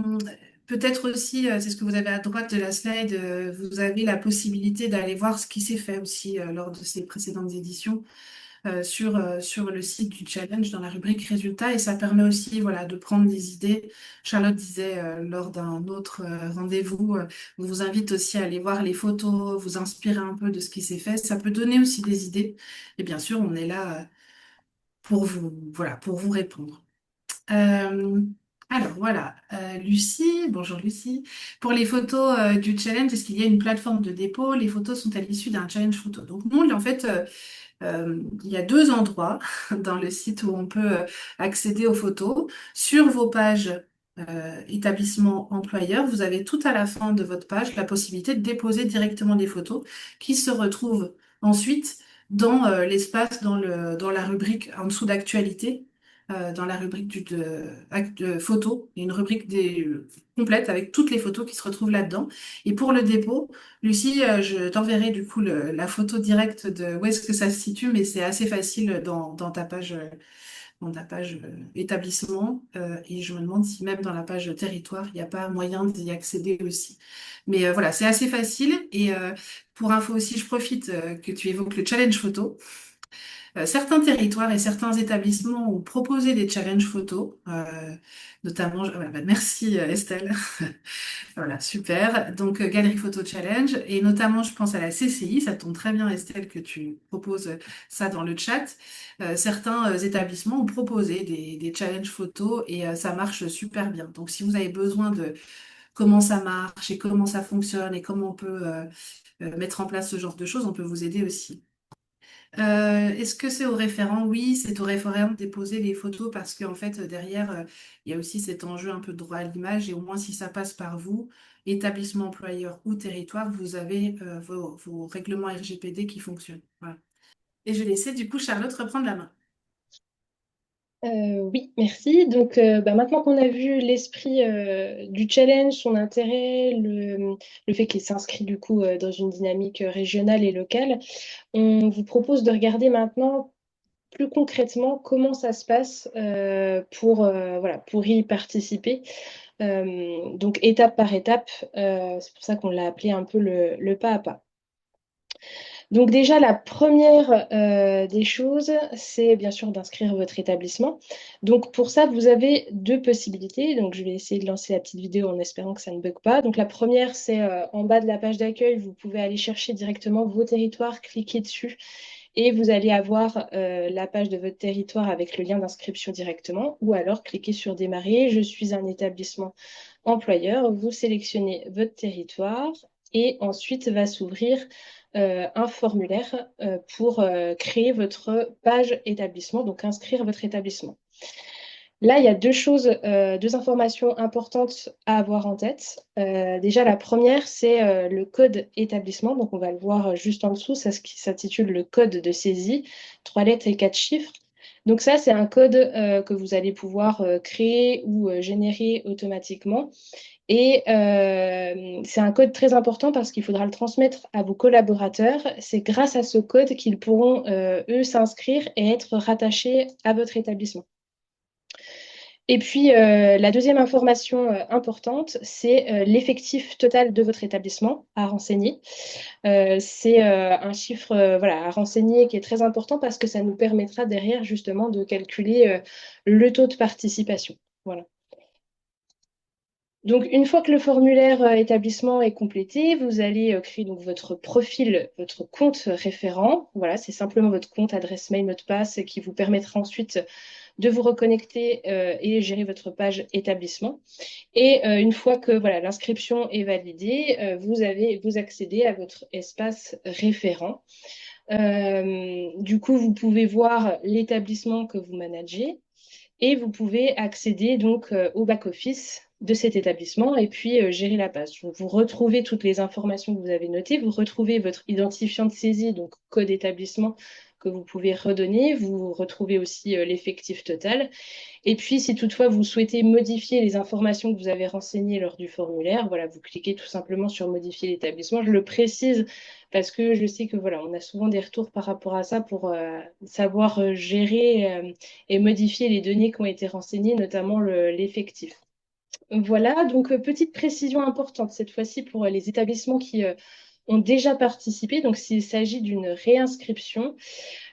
Peut-être aussi, c'est ce que vous avez à droite de la slide, vous avez la possibilité d'aller voir ce qui s'est fait aussi lors de ces précédentes éditions sur le site du challenge dans la rubrique résultats et ça permet aussi voilà, de prendre des idées. Charlotte disait lors d'un autre rendez-vous, on vous invite aussi à aller voir les photos, vous inspirer un peu de ce qui s'est fait. Ça peut donner aussi des idées et bien sûr, on est là pour vous, voilà, pour vous répondre. Euh, alors voilà, Lucie, bonjour Lucie. Pour les photos du challenge, est-ce qu'il y a une plateforme de dépôt? Les photos sont à l'issue d'un challenge photo. Donc nous, en fait, il y a deux endroits dans le site où on peut accéder aux photos. Sur vos pages établissement employeur, vous avez tout à la fin de votre page la possibilité de déposer directement des photos qui se retrouvent ensuite dans l'espace, dans la rubrique en dessous d'actualité. Dans la rubrique de photos, il y a une rubrique complète avec toutes les photos qui se retrouvent là-dedans. Et pour le dépôt, Lucie, je t'enverrai du coup la photo directe de où est-ce que ça se situe, mais c'est assez facile dans ta page établissement. Et je me demande si même dans la page territoire, il n'y a pas moyen d'y accéder aussi. Mais voilà, c'est assez facile. Et pour info aussi, je profite que tu évoques le challenge photo. Certains territoires et certains établissements ont proposé des challenges photos, notamment, merci Estelle. Voilà, super. Donc, Galerie Photo Challenge. Et notamment, je pense à la CCI. Ça tombe très bien, Estelle, que tu proposes ça dans le chat. Certains établissements ont proposé des challenges photos et ça marche super bien. Donc, si vous avez besoin de comment ça marche et comment ça fonctionne et comment on peut mettre en place ce genre de choses, on peut vous aider aussi. Est-ce que c'est au référent? Oui, c'est au référent de déposer les photos parce qu'en fait, derrière, il y a aussi cet enjeu un peu de droit à l'image et au moins si ça passe par vous, établissement employeur ou territoire, vous avez vos règlements RGPD qui fonctionnent. Voilà. Et je vais laisser du coup Charlotte reprendre la main. Oui, merci. Donc, maintenant qu'on a vu l'esprit du challenge, son intérêt, le fait qu'il s'inscrit du coup dans une dynamique régionale et locale, on vous propose de regarder maintenant plus concrètement comment ça se passe voilà, pour y participer. Donc, étape par étape, c'est pour ça qu'on l'a appelé un peu le pas à pas. Donc déjà, la première des choses, c'est bien sûr d'inscrire votre établissement. Donc pour ça, vous avez deux possibilités. Donc je vais essayer de lancer la petite vidéo en espérant que ça ne bug pas. Donc la première, c'est en bas de la page d'accueil, vous pouvez aller chercher directement vos territoires, cliquer dessus et vous allez avoir la page de votre territoire avec le lien d'inscription directement. Ou alors cliquez sur Démarrer, je suis un établissement employeur, vous sélectionnez votre territoire et ensuite va s'ouvrir un formulaire pour créer votre page établissement, donc inscrire votre établissement. Là, il y a deux informations importantes à avoir en tête. Déjà, la première, c'est le code établissement. Donc, on va le voir juste en dessous, ça qui s'intitule le code de saisie, 3 lettres et 4 chiffres. Donc ça, c'est un code que vous allez pouvoir créer ou générer automatiquement. Et c'est un code très important parce qu'il faudra le transmettre à vos collaborateurs. C'est grâce à ce code qu'ils pourront, eux, s'inscrire et être rattachés à votre établissement. Et puis, la deuxième information importante, c'est l'effectif total de votre établissement à renseigner. C'est un chiffre voilà, à renseigner qui est très important parce que ça nous permettra derrière justement de calculer le taux de participation. Voilà. Donc, une fois que le formulaire établissement est complété, vous allez créer donc votre profil, votre compte référent. Voilà, c'est simplement votre compte, adresse mail, mot de passe qui vous permettra ensuite de vous reconnecter et gérer votre page établissement. Et une fois que voilà, l'inscription est validée, vous accédez à votre espace référent. Du coup, vous pouvez voir l'établissement que vous managez et vous pouvez accéder donc au back-office de cet établissement et puis gérer la page. Donc, vous retrouvez toutes les informations que vous avez notées, vous retrouvez votre identifiant de saisie, donc code établissement que vous pouvez redonner, vous retrouvez aussi l'effectif total. Et puis, si toutefois vous souhaitez modifier les informations que vous avez renseignées lors du formulaire, voilà, vous cliquez tout simplement sur modifier l'établissement. Je le précise parce que je sais que voilà, on a souvent des retours par rapport à ça pour savoir gérer et modifier les données qui ont été renseignées, notamment l'effectif. Voilà, donc petite précision importante cette fois-ci pour les établissements qui ont déjà participé. Donc, s'il s'agit d'une réinscription,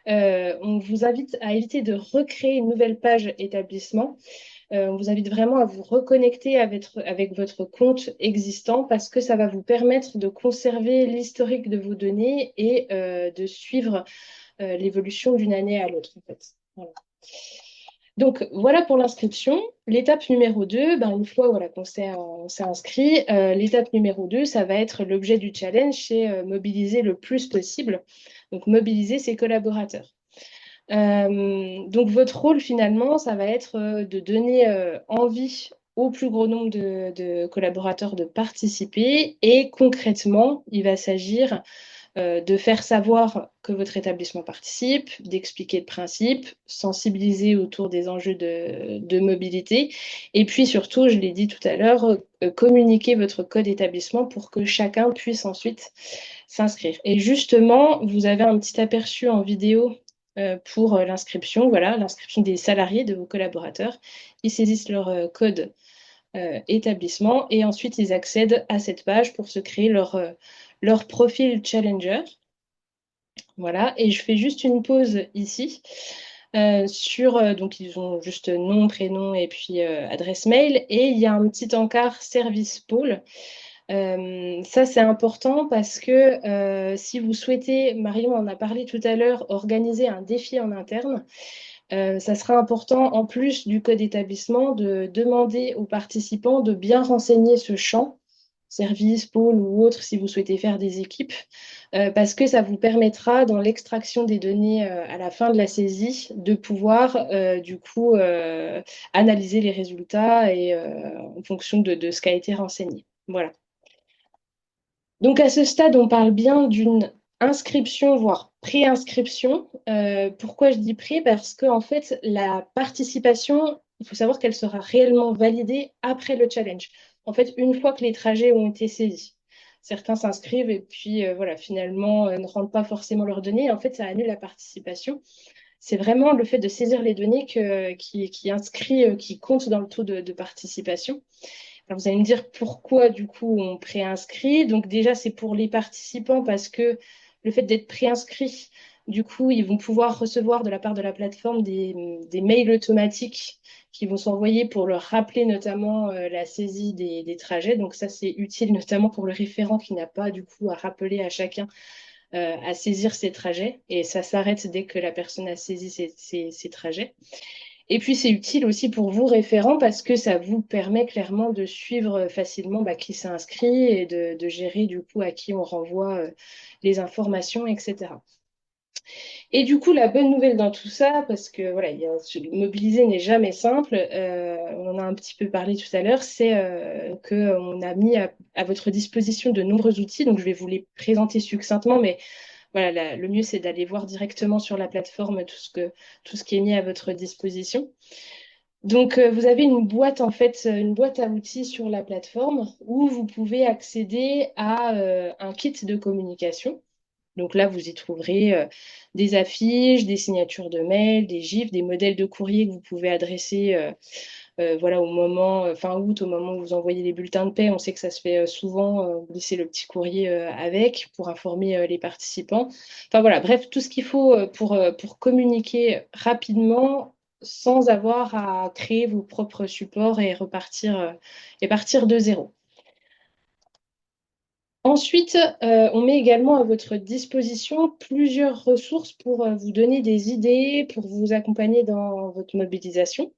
on vous invite à éviter de recréer une nouvelle page établissement. On vous invite vraiment à vous reconnecter avec votre compte existant parce que ça va vous permettre de conserver l'historique de vos données et de suivre l'évolution d'une année à l'autre, en fait. Voilà. Donc, voilà pour l'inscription. L'étape numéro 2, une fois voilà, qu'on s'est inscrit, l'étape numéro 2, ça va être l'objet du challenge, c'est mobiliser le plus possible. Donc, mobiliser ses collaborateurs. Donc, votre rôle, finalement, ça va être de donner envie au plus gros nombre de collaborateurs de participer. Et concrètement, il va s'agir de faire savoir que votre établissement participe, d'expliquer le principe, sensibiliser autour des enjeux de mobilité, et puis surtout, je l'ai dit tout à l'heure, communiquer votre code établissement pour que chacun puisse ensuite s'inscrire. Et justement, vous avez un petit aperçu en vidéo pour l'inscription, voilà, l'inscription des salariés, de vos collaborateurs. Ils saisissent leur code établissement et ensuite ils accèdent à cette page pour se créer leur profil Challenger. Voilà, et je fais juste une pause ici donc ils ont juste nom, prénom et puis adresse mail, et il y a un petit encart service pôle. Ça, c'est important parce que si vous souhaitez, Marion en a parlé tout à l'heure, organiser un défi en interne, ça sera important, en plus du code établissement, de demander aux participants de bien renseigner ce champ, service, pôle ou autre, si vous souhaitez faire des équipes, parce que ça vous permettra, dans l'extraction des données à la fin de la saisie, de pouvoir du coup analyser les résultats et en fonction de ce qui a été renseigné. Voilà. Donc à ce stade, on parle bien d'une inscription, voire pré-inscription. Pourquoi je dis pré? Parce qu'en fait, la participation, il faut savoir qu'elle sera réellement validée après le challenge. En fait, une fois que les trajets ont été saisis. Certains s'inscrivent et puis voilà, finalement ne rendent pas forcément leurs données. En fait, ça annule la participation. C'est vraiment le fait de saisir les données qui inscrit, qui compte dans le taux de participation. Alors, vous allez me dire pourquoi du coup on préinscrit. Donc déjà, c'est pour les participants parce que le fait d'être préinscrit, du coup, ils vont pouvoir recevoir de la part de la plateforme des mails automatiques qui vont s'envoyer pour leur rappeler notamment la saisie des trajets. Donc ça, c'est utile notamment pour le référent qui n'a pas du coup à rappeler à chacun à saisir ses trajets. Et ça s'arrête dès que la personne a saisi ses trajets. Et puis, c'est utile aussi pour vous, référents, parce que ça vous permet clairement de suivre facilement qui s'est inscrit et de gérer du coup à qui on renvoie les informations, etc. Et du coup, la bonne nouvelle dans tout ça, parce que voilà, mobiliser n'est jamais simple, on en a un petit peu parlé tout à l'heure, c'est qu'on a mis à votre disposition de nombreux outils. Donc, je vais vous les présenter succinctement, mais voilà, le mieux, c'est d'aller voir directement sur la plateforme tout ce qui est mis à votre disposition. Donc, vous avez une boîte, en fait, une boîte à outils sur la plateforme où vous pouvez accéder à un kit de communication. Donc là, vous y trouverez des affiches, des signatures de mails, des gifs, des modèles de courrier que vous pouvez adresser voilà, au moment, fin août, au moment où vous envoyez les bulletins de paie. On sait que ça se fait souvent, vous laissez le petit courrier avec pour informer les participants. Enfin voilà, bref, tout ce qu'il faut pour communiquer rapidement sans avoir à créer vos propres supports et partir de zéro. Ensuite, on met également à votre disposition plusieurs ressources pour vous donner des idées, pour vous accompagner dans votre mobilisation.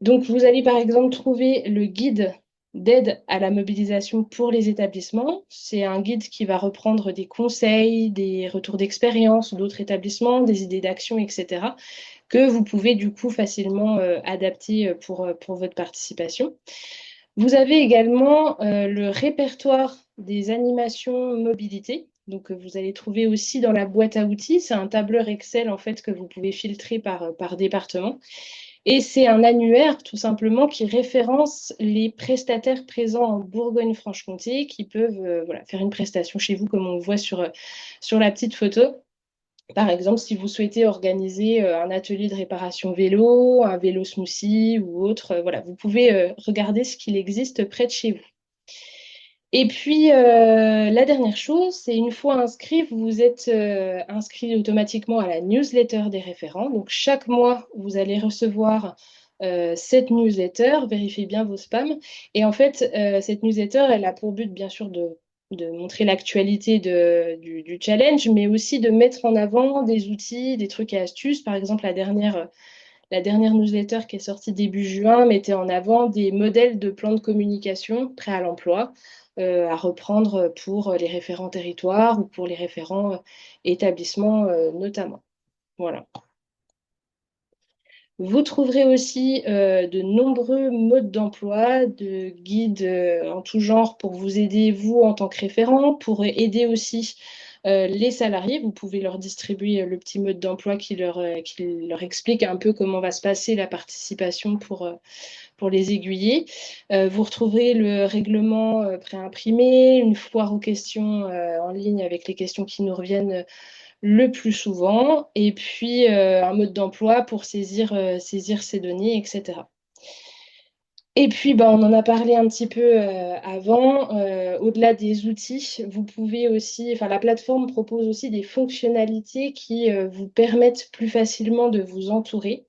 Donc, vous allez par exemple trouver le guide d'aide à la mobilisation pour les établissements. C'est un guide qui va reprendre des conseils, des retours d'expérience d'autres établissements, des idées d'action, etc., que vous pouvez du coup facilement adapter pour votre participation. Vous avez également le répertoire des animations mobilité. Donc, vous allez trouver aussi dans la boîte à outils. C'est un tableur Excel en fait que vous pouvez filtrer par département. Et c'est un annuaire tout simplement qui référence les prestataires présents en Bourgogne-Franche-Comté qui peuvent voilà, faire une prestation chez vous comme on le voit sur la petite photo. Par exemple, si vous souhaitez organiser un atelier de réparation vélo, un vélo smoothie ou autre, voilà, vous pouvez regarder ce qu'il existe près de chez vous. Et puis, la dernière chose, c'est une fois inscrit, vous êtes inscrit automatiquement à la newsletter des référents. Donc, chaque mois, vous allez recevoir cette newsletter. Vérifiez bien vos spams. Et en fait, cette newsletter, elle a pour but, bien sûr, de montrer l'actualité du challenge, mais aussi de mettre en avant des outils, des trucs et astuces. Par exemple, la dernière newsletter qui est sortie début juin mettait en avant des modèles de plans de communication prêts à l'emploi à reprendre pour les référents territoires ou pour les référents établissements notamment. Voilà. Vous trouverez aussi de nombreux modes d'emploi, de guides en tout genre pour vous aider, vous, en tant que référent, pour aider aussi les salariés. Vous pouvez leur distribuer le petit mode d'emploi qui leur explique un peu comment va se passer la participation pour les aiguiller. Vous retrouverez le règlement préimprimé, une foire aux questions en ligne avec les questions qui nous reviennent le plus souvent, et puis un mode d'emploi pour saisir ces données, etc. Et puis, bah, on en a parlé un petit peu avant. Au-delà des outils, vous pouvez aussi, enfin, la plateforme propose aussi des fonctionnalités qui vous permettent plus facilement de vous entourer.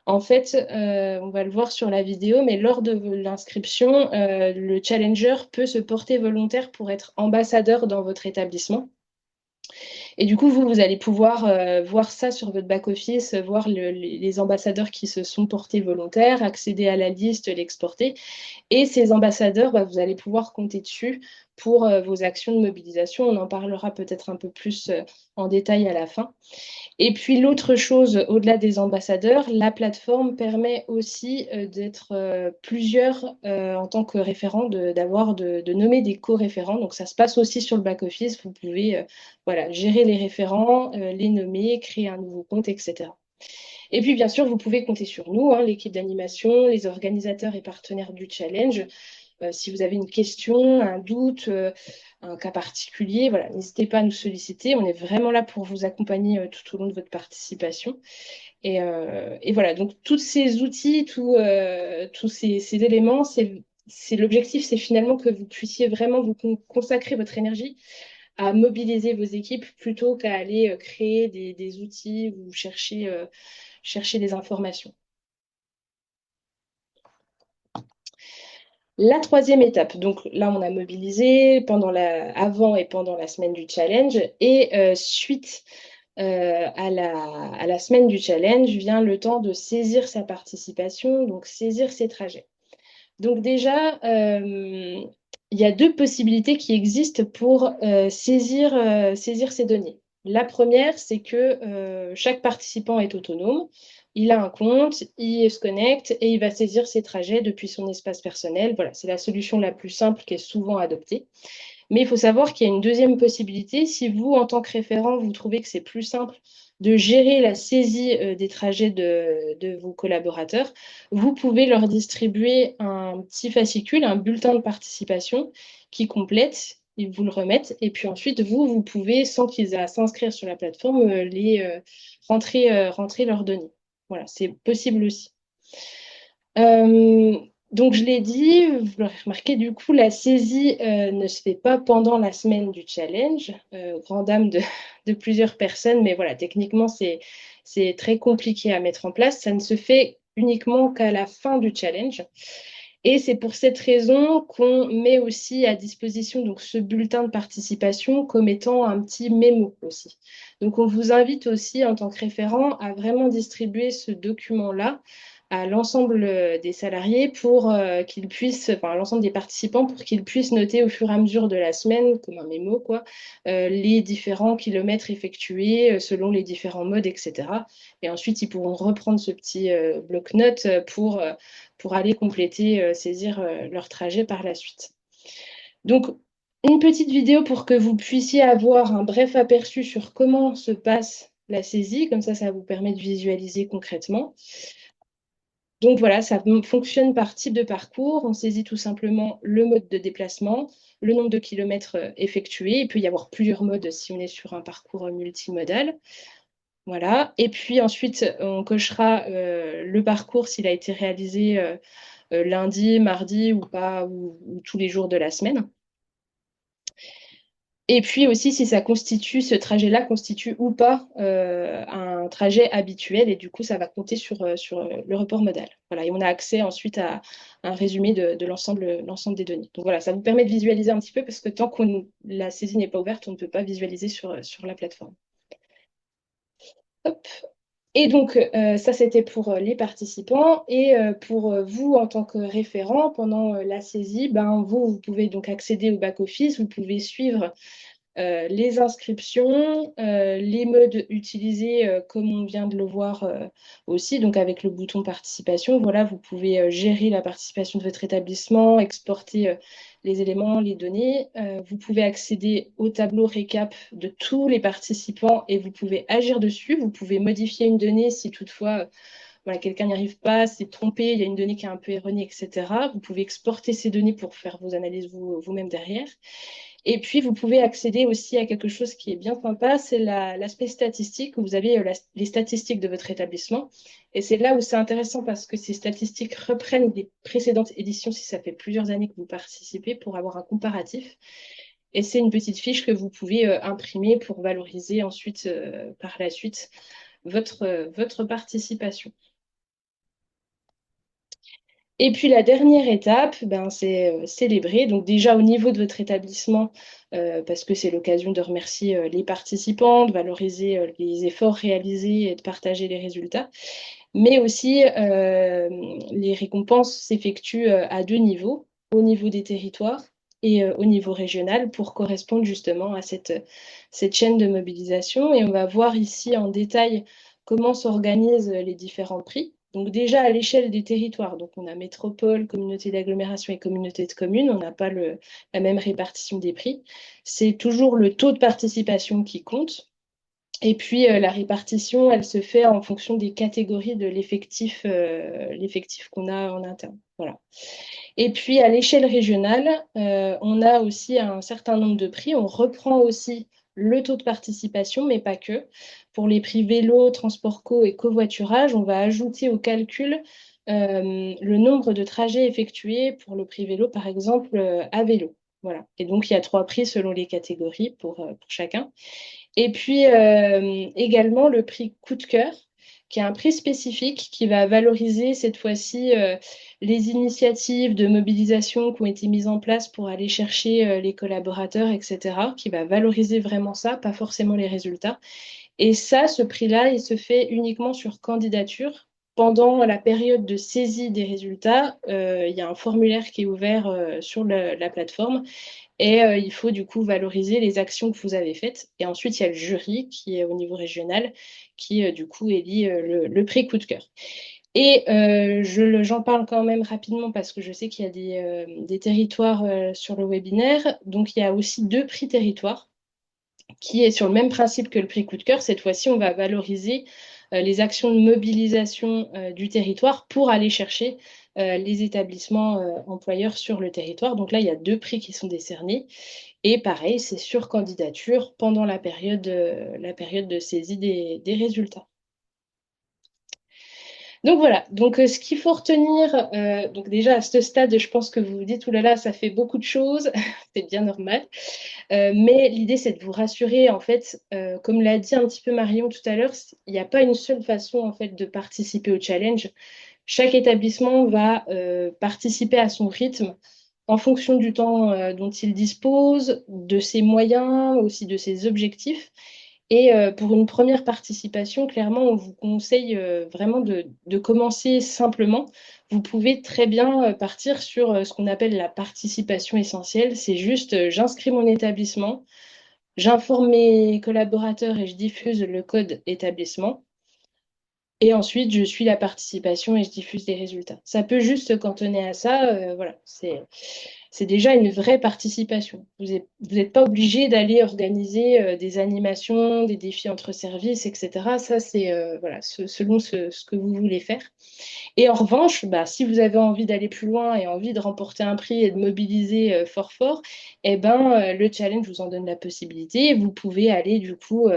En fait, on va le voir sur la vidéo, mais lors de l'inscription, le challenger peut se porter volontaire pour être ambassadeur dans votre établissement. Et du coup, vous allez pouvoir voir ça sur votre back-office, voir les ambassadeurs qui se sont portés volontaires, accéder à la liste, l'exporter. Et ces ambassadeurs, bah, vous allez pouvoir compter dessus pour vos actions de mobilisation. On en parlera peut-être un peu plus en détail à la fin. Et puis l'autre chose, au-delà des ambassadeurs, la plateforme permet aussi d'être plusieurs en tant que référent, de nommer des co-référents. Donc ça se passe aussi sur le back-office. Vous pouvez voilà, gérer les référents, les nommer, créer un nouveau compte, etc. Et puis, bien sûr, vous pouvez compter sur nous, hein, l'équipe d'animation, les organisateurs et partenaires du challenge. Si vous avez une question, un doute, un cas particulier, voilà, n'hésitez pas à nous solliciter. On est vraiment là pour vous accompagner tout au long de votre participation. Et voilà, donc tous ces outils, tous ces éléments, l'objectif, c'est finalement que vous puissiez vraiment vous consacrer votre énergie à mobiliser vos équipes plutôt qu'à aller créer des outils ou chercher des informations. La troisième étape, donc là on a mobilisé avant et pendant la semaine du challenge, et suite à la semaine du challenge vient le temps de saisir sa participation, donc saisir ses trajets. Donc déjà, il y a deux possibilités qui existent pour saisir ces données. La première, c'est que chaque participant est autonome. Il a un compte, il se connecte et il va saisir ses trajets depuis son espace personnel. Voilà, c'est la solution la plus simple qui est souvent adoptée. Mais il faut savoir qu'il y a une deuxième possibilité. Si vous, en tant que référent, vous trouvez que c'est plus simple de gérer la saisie des trajets de vos collaborateurs, vous pouvez leur distribuer un petit fascicule, un bulletin de participation qui complète, ils vous le remettent, et puis ensuite, vous pouvez, sans qu'ils aient à s'inscrire sur la plateforme, rentrer leurs données. Voilà, c'est possible aussi. Donc, je l'ai dit, vous l'aurez remarqué, du coup, la saisie ne se fait pas pendant la semaine du challenge, grand dame de plusieurs personnes, mais voilà, techniquement, c'est très compliqué à mettre en place. Ça ne se fait uniquement qu'à la fin du challenge. Et c'est pour cette raison qu'on met aussi à disposition donc, ce bulletin de participation comme étant un petit mémo aussi. Donc, on vous invite aussi, en tant que référent, à vraiment distribuer ce document-là à l'ensemble des salariés pour qu'ils puissent, enfin à l'ensemble des participants pour qu'ils puissent noter au fur et à mesure de la semaine, comme un mémo, quoi, les différents kilomètres effectués selon les différents modes, etc. Et ensuite, ils pourront reprendre ce petit bloc-notes pour aller compléter, saisir leur trajet par la suite. Donc, une petite vidéo pour que vous puissiez avoir un bref aperçu sur comment se passe la saisie, comme ça vous permet de visualiser concrètement. Donc voilà, ça fonctionne par type de parcours. On saisit tout simplement le mode de déplacement, le nombre de kilomètres effectués. Il peut y avoir plusieurs modes si on est sur un parcours multimodal. Voilà. Et puis ensuite, on cochera le parcours s'il a été réalisé lundi, mardi ou pas, ou tous les jours de la semaine. Et puis aussi, si ce trajet-là constitue ou pas un trajet habituel, et du coup, ça va compter sur le report modal. Voilà, et on a accès ensuite à un résumé de l'ensemble des données. Donc voilà, ça vous permet de visualiser un petit peu, parce que tant que la saisie n'est pas ouverte, on ne peut pas visualiser sur la plateforme. Hop. Et donc, ça, c'était pour les participants. Et pour vous, en tant que référent, pendant la saisie, vous pouvez donc accéder au back-office, vous pouvez suivre les inscriptions, les modes utilisés comme on vient de le voir aussi, donc avec le bouton participation. Voilà, vous pouvez gérer la participation de votre établissement, exporter les éléments, les données. Vous pouvez accéder au tableau récap de tous les participants et vous pouvez agir dessus. Vous pouvez modifier une donnée si toutefois voilà, quelqu'un n'y arrive pas, s'est trompé, il y a une donnée qui est un peu erronée, etc. Vous pouvez exporter ces données pour faire vos analyses vous-même derrière. Et puis, vous pouvez accéder aussi à quelque chose qui est bien sympa, c'est l'aspect statistique, où vous avez les statistiques de votre établissement. Et c'est là où c'est intéressant parce que ces statistiques reprennent des précédentes éditions si ça fait plusieurs années que vous participez pour avoir un comparatif. Et c'est une petite fiche que vous pouvez imprimer pour valoriser ensuite, par la suite, votre participation. Et puis la dernière étape, ben, c'est célébrer. Donc déjà au niveau de votre établissement, parce que c'est l'occasion de remercier les participants, de valoriser les efforts réalisés et de partager les résultats. Mais aussi, les récompenses s'effectuent à deux niveaux, au niveau des territoires et au niveau régional pour correspondre justement à cette chaîne de mobilisation. Et on va voir ici en détail comment s'organisent les différents prix. Donc déjà à l'échelle des territoires, donc on a métropole, communauté d'agglomération et communauté de communes, on n'a pas la même répartition des prix. C'est toujours le taux de participation qui compte. Et puis la répartition, elle se fait en fonction des catégories de l'effectif qu'on a en interne. Voilà. Et puis à l'échelle régionale, on a aussi un certain nombre de prix. On reprend aussi le taux de participation, mais pas que. Pour les prix vélo, transport co et covoiturage, on va ajouter au calcul le nombre de trajets effectués pour le prix vélo, par exemple, à vélo. Voilà. Et donc, il y a 3 prix selon les catégories pour chacun. Et puis également le prix coup de cœur, qui est un prix spécifique qui va valoriser cette fois-ci les initiatives de mobilisation qui ont été mises en place pour aller chercher les collaborateurs, etc., qui va valoriser vraiment ça, pas forcément les résultats. Et ça, ce prix-là, il se fait uniquement sur candidature. Pendant la période de saisie des résultats, il y a un formulaire qui est ouvert sur la plateforme et il faut du coup valoriser les actions que vous avez faites. Et ensuite, il y a le jury qui est au niveau régional qui du coup élit le prix coup de cœur. Et j'en parle quand même rapidement parce que je sais qu'il y a des territoires sur le webinaire. Donc, il y a aussi 2 prix territoires qui est sur le même principe que le prix coup de cœur. Cette fois-ci, on va valoriser les actions de mobilisation du territoire pour aller chercher les établissements employeurs sur le territoire. Donc là, il y a 2 prix qui sont décernés. Et pareil, c'est sur candidature pendant la période de saisie des résultats. Donc voilà, donc ce qu'il faut retenir, donc déjà à ce stade, je pense que vous vous dites, oulala, ça fait beaucoup de choses, c'est bien normal. Mais l'idée, c'est de vous rassurer, en fait, comme l'a dit un petit peu Marion tout à l'heure, il n'y a pas une seule façon, en fait, de participer au challenge. Chaque établissement va participer à son rythme en fonction du temps dont il dispose, de ses moyens, aussi de ses objectifs. Et pour une première participation, clairement, on vous conseille vraiment de commencer simplement. Vous pouvez très bien partir sur ce qu'on appelle la participation essentielle. C'est juste, j'inscris mon établissement, j'informe mes collaborateurs et je diffuse le code établissement. Et ensuite, je suis la participation et je diffuse les résultats. Ça peut juste se cantonner à ça. Voilà, c'est déjà une vraie participation. Vous n'êtes pas obligé d'aller organiser des animations, des défis entre services, etc. Ça, c'est voilà, selon ce que vous voulez faire. Et en revanche, bah, si vous avez envie d'aller plus loin et envie de remporter un prix et de mobiliser fort, eh ben, le challenge vous en donne la possibilité. Vous pouvez aller du coup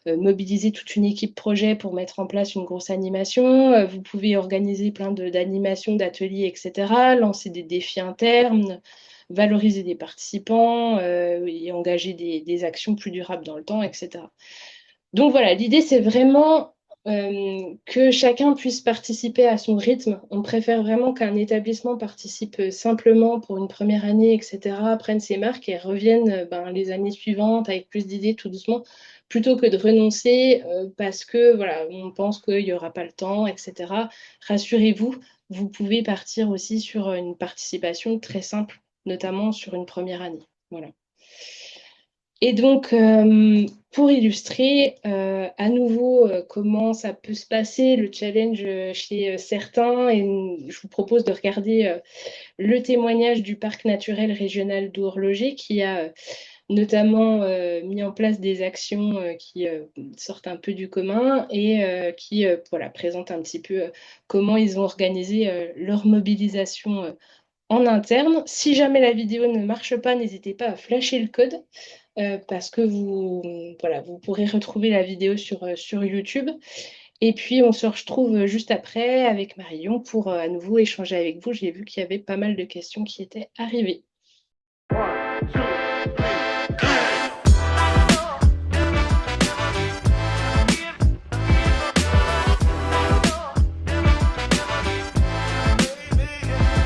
mobiliser toute une équipe projet pour mettre en place une grosse animation. Vous pouvez organiser plein d'animations, d'ateliers, etc. Lancer des défis internes, valoriser des participants et engager des actions plus durables dans le temps, etc. Donc voilà, l'idée, c'est vraiment que chacun puisse participer à son rythme. On préfère vraiment qu'un établissement participe simplement pour une première année, etc., prenne ses marques et revienne ben, les années suivantes avec plus d'idées tout doucement, plutôt que de renoncer parce que voilà, on pense qu'il n'y aura pas le temps, etc. Rassurez-vous, vous pouvez partir aussi sur une participation très simple, notamment sur une première année. Voilà. Et donc, pour illustrer à nouveau comment ça peut se passer, le challenge chez certains, et je vous propose de regarder le témoignage du parc naturel régional d'Ourloger qui a notamment mis en place des actions qui sortent un peu du commun et qui voilà, présentent un petit peu comment ils ont organisé leur mobilisation en interne. Si jamais la vidéo ne marche pas, n'hésitez pas à flasher le code parce que voilà, vous pourrez retrouver la vidéo sur YouTube. Et puis, on se retrouve juste après avec Marion pour à nouveau échanger avec vous. J'ai vu qu'il y avait pas mal de questions qui étaient arrivées.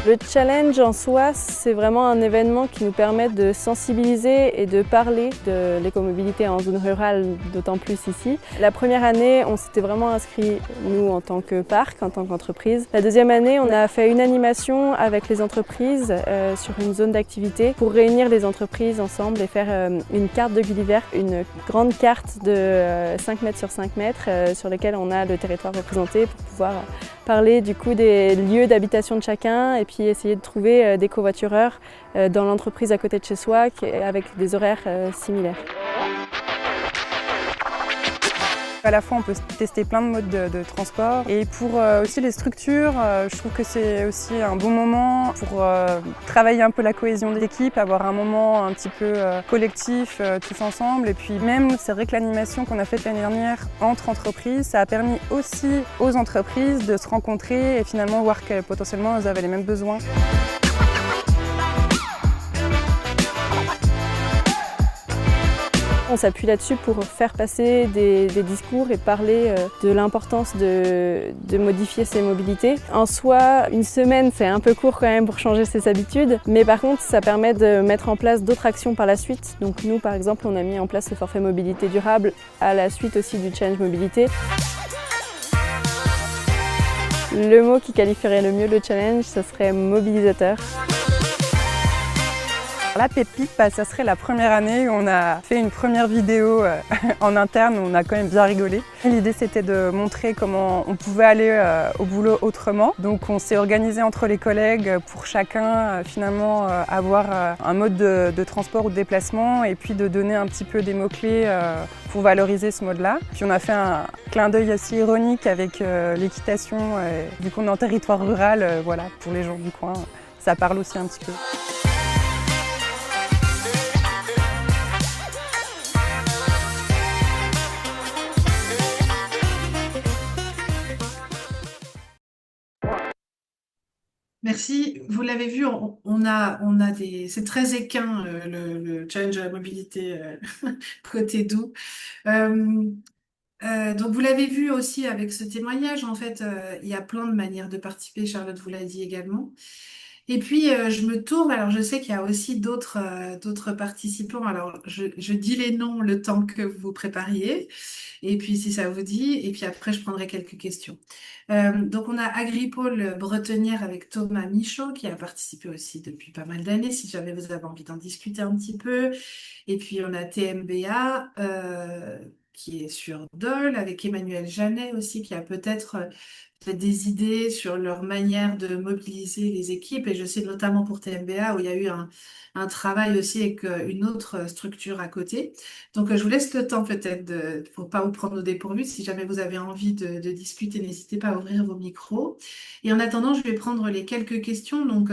Le challenge en soi, c'est vraiment un événement qui nous permet de sensibiliser et de parler de l'écomobilité en zone rurale, d'autant plus ici. La première année, on s'était vraiment inscrit, nous, en tant que parc, en tant qu'entreprise. La deuxième année, on a fait une animation avec les entreprises sur une zone d'activité pour réunir les entreprises ensemble et faire une carte de Gulliver, une grande carte de 5 mètres sur 5 mètres sur laquelle on a le territoire représenté pour pouvoir parler du coup des lieux d'habitation de chacun et puis essayer de trouver des covoitureurs dans l'entreprise à côté de chez soi avec des horaires similaires. À la fois, on peut tester plein de modes de transport. Et pour aussi les structures, je trouve que c'est aussi un bon moment pour travailler un peu la cohésion de l'équipe, avoir un moment un petit peu collectif tous ensemble. Et puis même, c'est vrai que l'animation qu'on a faite l'année dernière entre entreprises, ça a permis aussi aux entreprises de se rencontrer et finalement voir que potentiellement elles avaient les mêmes besoins. On s'appuie là-dessus pour faire passer des discours et parler de l'importance de modifier ses mobilités. En soi, une semaine, c'est un peu court quand même pour changer ses habitudes, mais par contre, ça permet de mettre en place d'autres actions par la suite. Donc nous, par exemple, on a mis en place le forfait mobilité durable à la suite aussi du challenge mobilité. Le mot qui qualifierait le mieux le challenge, ce serait mobilisateur. La pépite, ça serait la première année où on a fait une première vidéo en interne où on a quand même bien rigolé. L'idée c'était de montrer comment on pouvait aller au boulot autrement. Donc on s'est organisé entre les collègues pour chacun finalement avoir un mode de transport ou de déplacement et puis de donner un petit peu des mots-clés pour valoriser ce mode-là. Puis on a fait un clin d'œil assez ironique avec l'équitation. Du coup on est en territoire rural, voilà, pour les gens du coin, ça parle aussi un petit peu. Merci. Vous l'avez vu, on a c'est très équin le challenge à la mobilité côté Doubs. Euh, donc vous l'avez vu aussi avec ce témoignage, en fait, il y a plein de manières de participer, Charlotte vous l'a dit également. Et puis je me tourne, alors je sais qu'il y a aussi d'autres participants, alors je dis les noms le temps que vous vous prépariez, et puis si ça vous dit, et puis après je prendrai quelques questions. Donc on a Agripole Bretonnière avec Thomas Michaud qui a participé aussi depuis pas mal d'années, si jamais vous avez envie d'en discuter un petit peu. Et puis on a TMBA qui est sur Dole avec Emmanuel Janet aussi qui a peut-être des idées sur leur manière de mobiliser les équipes. Et je sais notamment pour TMBA où il y a eu un travail aussi avec une autre structure à côté. Donc je vous laisse le temps peut-être pour pas vous prendre au dépourvu. Si jamais vous avez envie de discuter, n'hésitez pas à ouvrir vos micros. Et en attendant, je vais prendre les quelques questions. Donc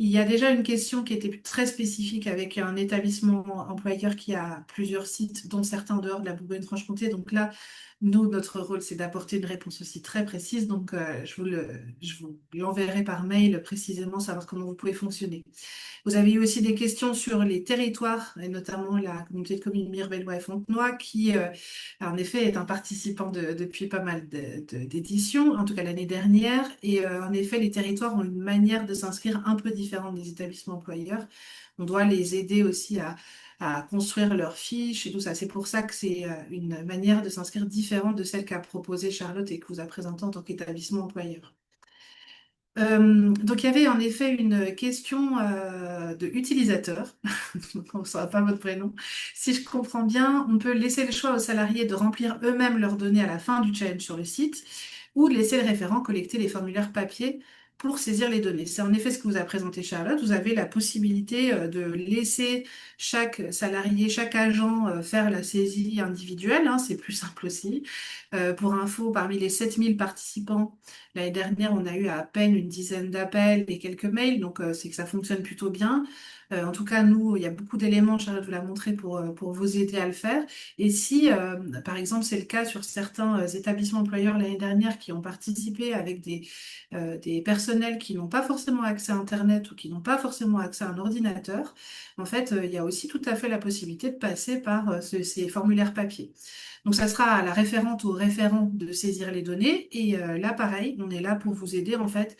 il y a déjà une question qui était très spécifique avec un établissement employeur qui a plusieurs sites, dont certains en dehors de la Bourgogne-Franche-Comté. Donc là, nous, notre rôle, c'est d'apporter une réponse aussi très précise. Donc, je vous l'enverrai par mail précisément, savoir comment vous pouvez fonctionner. Vous avez eu aussi des questions sur les territoires, et notamment la communauté de communes Mirebelois et Fontenoy, qui, en effet, est un participant depuis pas mal d'éditions, en tout cas l'année dernière. Et en effet, les territoires ont une manière de s'inscrire un peu différente des établissements employeurs. On doit les aider aussi à construire leurs fiches et tout ça. C'est pour ça que c'est une manière de s'inscrire différente de celle qu'a proposée Charlotte et que vous a présentée en tant qu'établissement employeur. Donc il y avait en effet une question de utilisateur, donc on ne saura pas votre prénom. Si je comprends bien, on peut laisser le choix aux salariés de remplir eux-mêmes leurs données à la fin du challenge sur le site ou de laisser le référent collecter les formulaires papier pour saisir les données. C'est en effet ce que vous a présenté Charlotte. Vous avez la possibilité de laisser chaque salarié, chaque agent faire la saisie individuelle, hein, c'est plus simple aussi. Pour info, parmi les 7000 participants, l'année dernière, on a eu à peine une dizaine d'appels et quelques mails, donc c'est que ça fonctionne plutôt bien. En tout cas, nous, il y a beaucoup d'éléments, Charlotte vous l'a montré, pour vous aider à le faire. Et si, par exemple, c'est le cas sur certains établissements employeurs l'année dernière qui ont participé avec des personnels qui n'ont pas forcément accès à Internet ou qui n'ont pas forcément accès à un ordinateur, en fait, il y a aussi tout à fait la possibilité de passer par ces formulaires papier. Donc, ça sera à la référente ou au référent de saisir les données. Et là, pareil, on est là pour vous aider, en fait,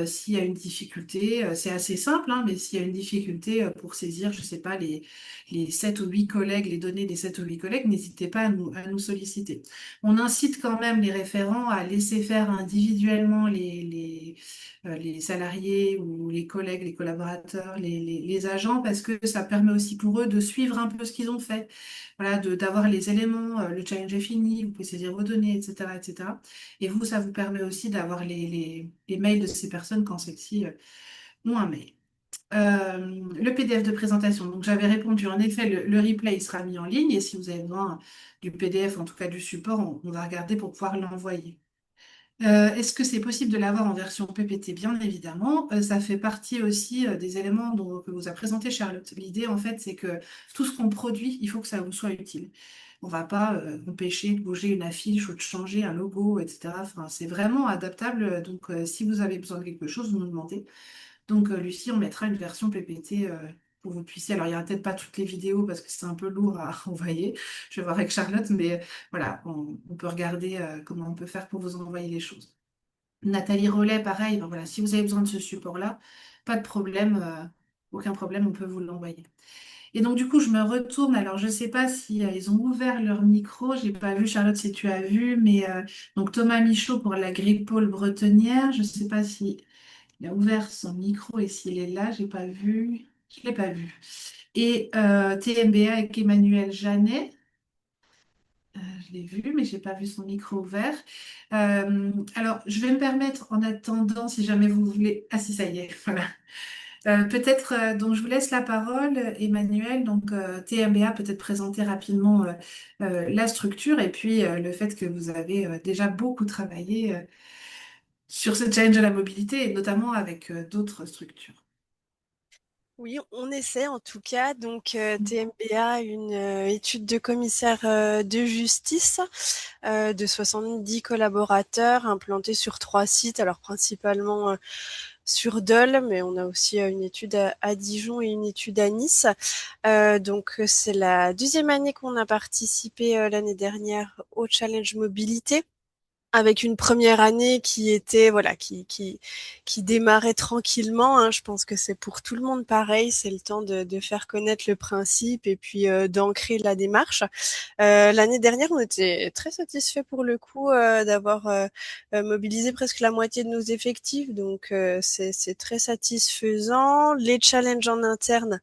s'il y a une difficulté. C'est assez simple, hein, mais s'il y a une difficulté pour saisir, je ne sais pas, les 7 ou 8 collègues, les données des 7 ou 8 collègues, n'hésitez pas à nous solliciter. On incite quand même les référents à laisser faire individuellement les salariés ou les collègues, les collaborateurs, les agents, parce que ça permet aussi pour eux de suivre un peu ce qu'ils ont fait. Voilà, d'avoir les éléments, le challenge est fini, vous pouvez saisir vos données, etc., etc. Et vous, ça vous permet aussi d'avoir les mails de ces personnes quand celles-ci ont un mail. Le PDF de présentation. Donc, j'avais répondu, en effet, le replay il sera mis en ligne et si vous avez besoin du PDF, en tout cas du support, on va regarder pour pouvoir l'envoyer. Est-ce que c'est possible de l'avoir en version PPT? Bien évidemment. Ça fait partie aussi des éléments que vous a présenté Charlotte. L'idée, en fait, c'est que tout ce qu'on produit, il faut que ça vous soit utile. On va pas empêcher de bouger une affiche ou de changer un logo, etc. Enfin, c'est vraiment adaptable. Donc, si vous avez besoin de quelque chose, vous nous demandez. Donc, Lucie, on mettra une version PPT pour que vous puissiez. Alors, il n'y aura peut-être pas toutes les vidéos parce que c'est un peu lourd à envoyer. Je vais voir avec Charlotte, mais voilà, on peut regarder comment on peut faire pour vous envoyer les choses. Nathalie Rollet, pareil, ben voilà, si vous avez besoin de ce support-là, pas de problème, aucun problème, on peut vous l'envoyer. Et donc, du coup, je me retourne. Alors, je ne sais pas si ils ont ouvert leur micro. J'ai pas vu, Charlotte, si tu as vu, mais donc Thomas Michaud pour la Grippole bretonnière. Je ne sais pas si il a ouvert son micro et s'il est là, j'ai pas vu. Je l'ai pas vu. Et TMBA avec Emmanuel Janet. Je l'ai vu, mais j'ai pas vu son micro ouvert. Alors, je vais me permettre, en attendant, si jamais vous voulez. Ah si, ça y est, voilà. Peut-être, donc je vous laisse la parole, Emmanuel. Donc, TMBA, peut-être présenter rapidement la structure et puis le fait que vous avez déjà beaucoup travaillé sur ce challenge de la mobilité et notamment avec d'autres structures. Oui, on essaie en tout cas. Donc, TMBA, une étude de commissaire de justice de 70 collaborateurs implantés sur 3 sites, alors principalement sur Dole, mais on a aussi une étude à Dijon et une étude à Nice. Donc, c'est la deuxième année qu'on a participé l'année dernière au Challenge Mobilité, avec une première année qui était qui démarrait tranquillement, hein. Je pense que c'est pour tout le monde pareil, c'est le temps de faire connaître le principe et puis d'ancrer la démarche. L'année dernière, on était très satisfait pour le coup d'avoir mobilisé presque la moitié de nos effectifs, donc c'est très satisfaisant. Les challenges en interne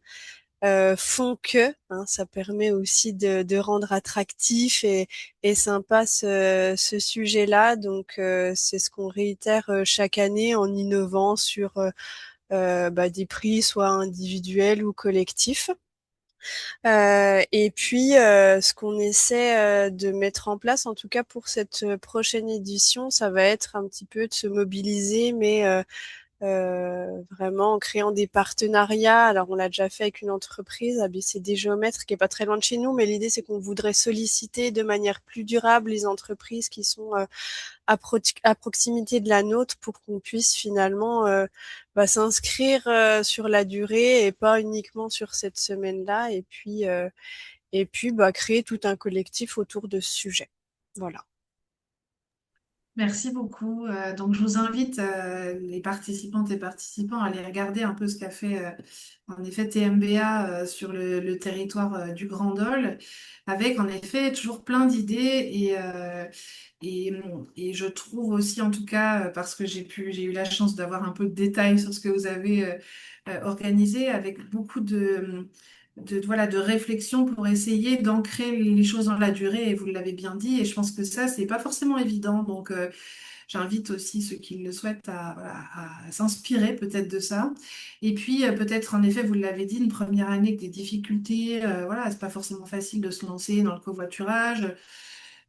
font que, hein, ça permet aussi de rendre attractif et sympa ce sujet-là. Donc, c'est ce qu'on réitère chaque année en innovant sur des prix soit individuels ou collectifs. Et puis, ce qu'on essaie de mettre en place, en tout cas pour cette prochaine édition, ça va être un petit peu de se mobiliser, mais vraiment en créant des partenariats. Alors, on l'a déjà fait avec une entreprise, ABCD Géomètre, qui est pas très loin de chez nous, mais l'idée, c'est qu'on voudrait solliciter de manière plus durable les entreprises qui sont à proximité de la nôtre pour qu'on puisse finalement s'inscrire sur la durée et pas uniquement sur cette semaine-là. Et puis créer tout un collectif autour de ce sujet. Voilà. Merci beaucoup. Donc, je vous invite, les participantes et participants, à aller regarder un peu ce qu'a fait, en effet, TMBA sur le territoire du Grand Dole, avec, en effet, toujours plein d'idées. Et je trouve aussi, en tout cas, parce que j'ai eu la chance d'avoir un peu de détails sur ce que vous avez organisé, avec beaucoup de réflexion pour essayer d'ancrer les choses dans la durée, et vous l'avez bien dit, et je pense que ça, c'est pas forcément évident. Donc, j'invite aussi ceux qui le souhaitent voilà, à s'inspirer peut-être de ça. Et puis peut-être en effet, vous l'avez dit, une première année avec des difficultés. Voilà, c'est pas forcément facile de se lancer dans le covoiturage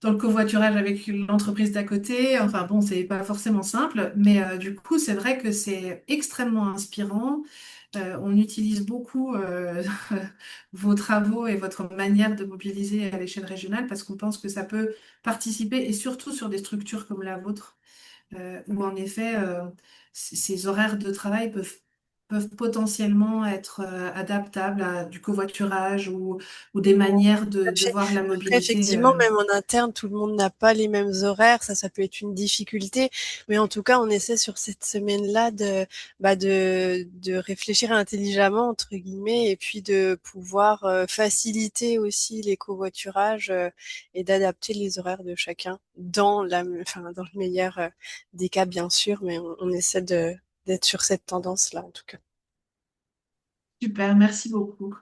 avec l'entreprise d'à côté. Enfin bon, c'est pas forcément simple, mais du coup, c'est vrai que c'est extrêmement inspirant. On utilise beaucoup vos travaux et votre manière de mobiliser à l'échelle régionale parce qu'on pense que ça peut participer, et surtout sur des structures comme la vôtre, où en effet, ces horaires de travail peuvent potentiellement être adaptables à du covoiturage ou des manières de voir la Après, mobilité. effectivement, même en interne, tout le monde n'a pas les mêmes horaires. Ça peut être une difficulté. Mais en tout cas, on essaie sur cette semaine-là de réfléchir intelligemment, entre guillemets, et puis de pouvoir faciliter aussi les covoiturages et d'adapter les horaires de chacun dans le meilleur des cas, bien sûr. Mais on essaie d'être sur cette tendance-là, en tout cas. Super, merci beaucoup.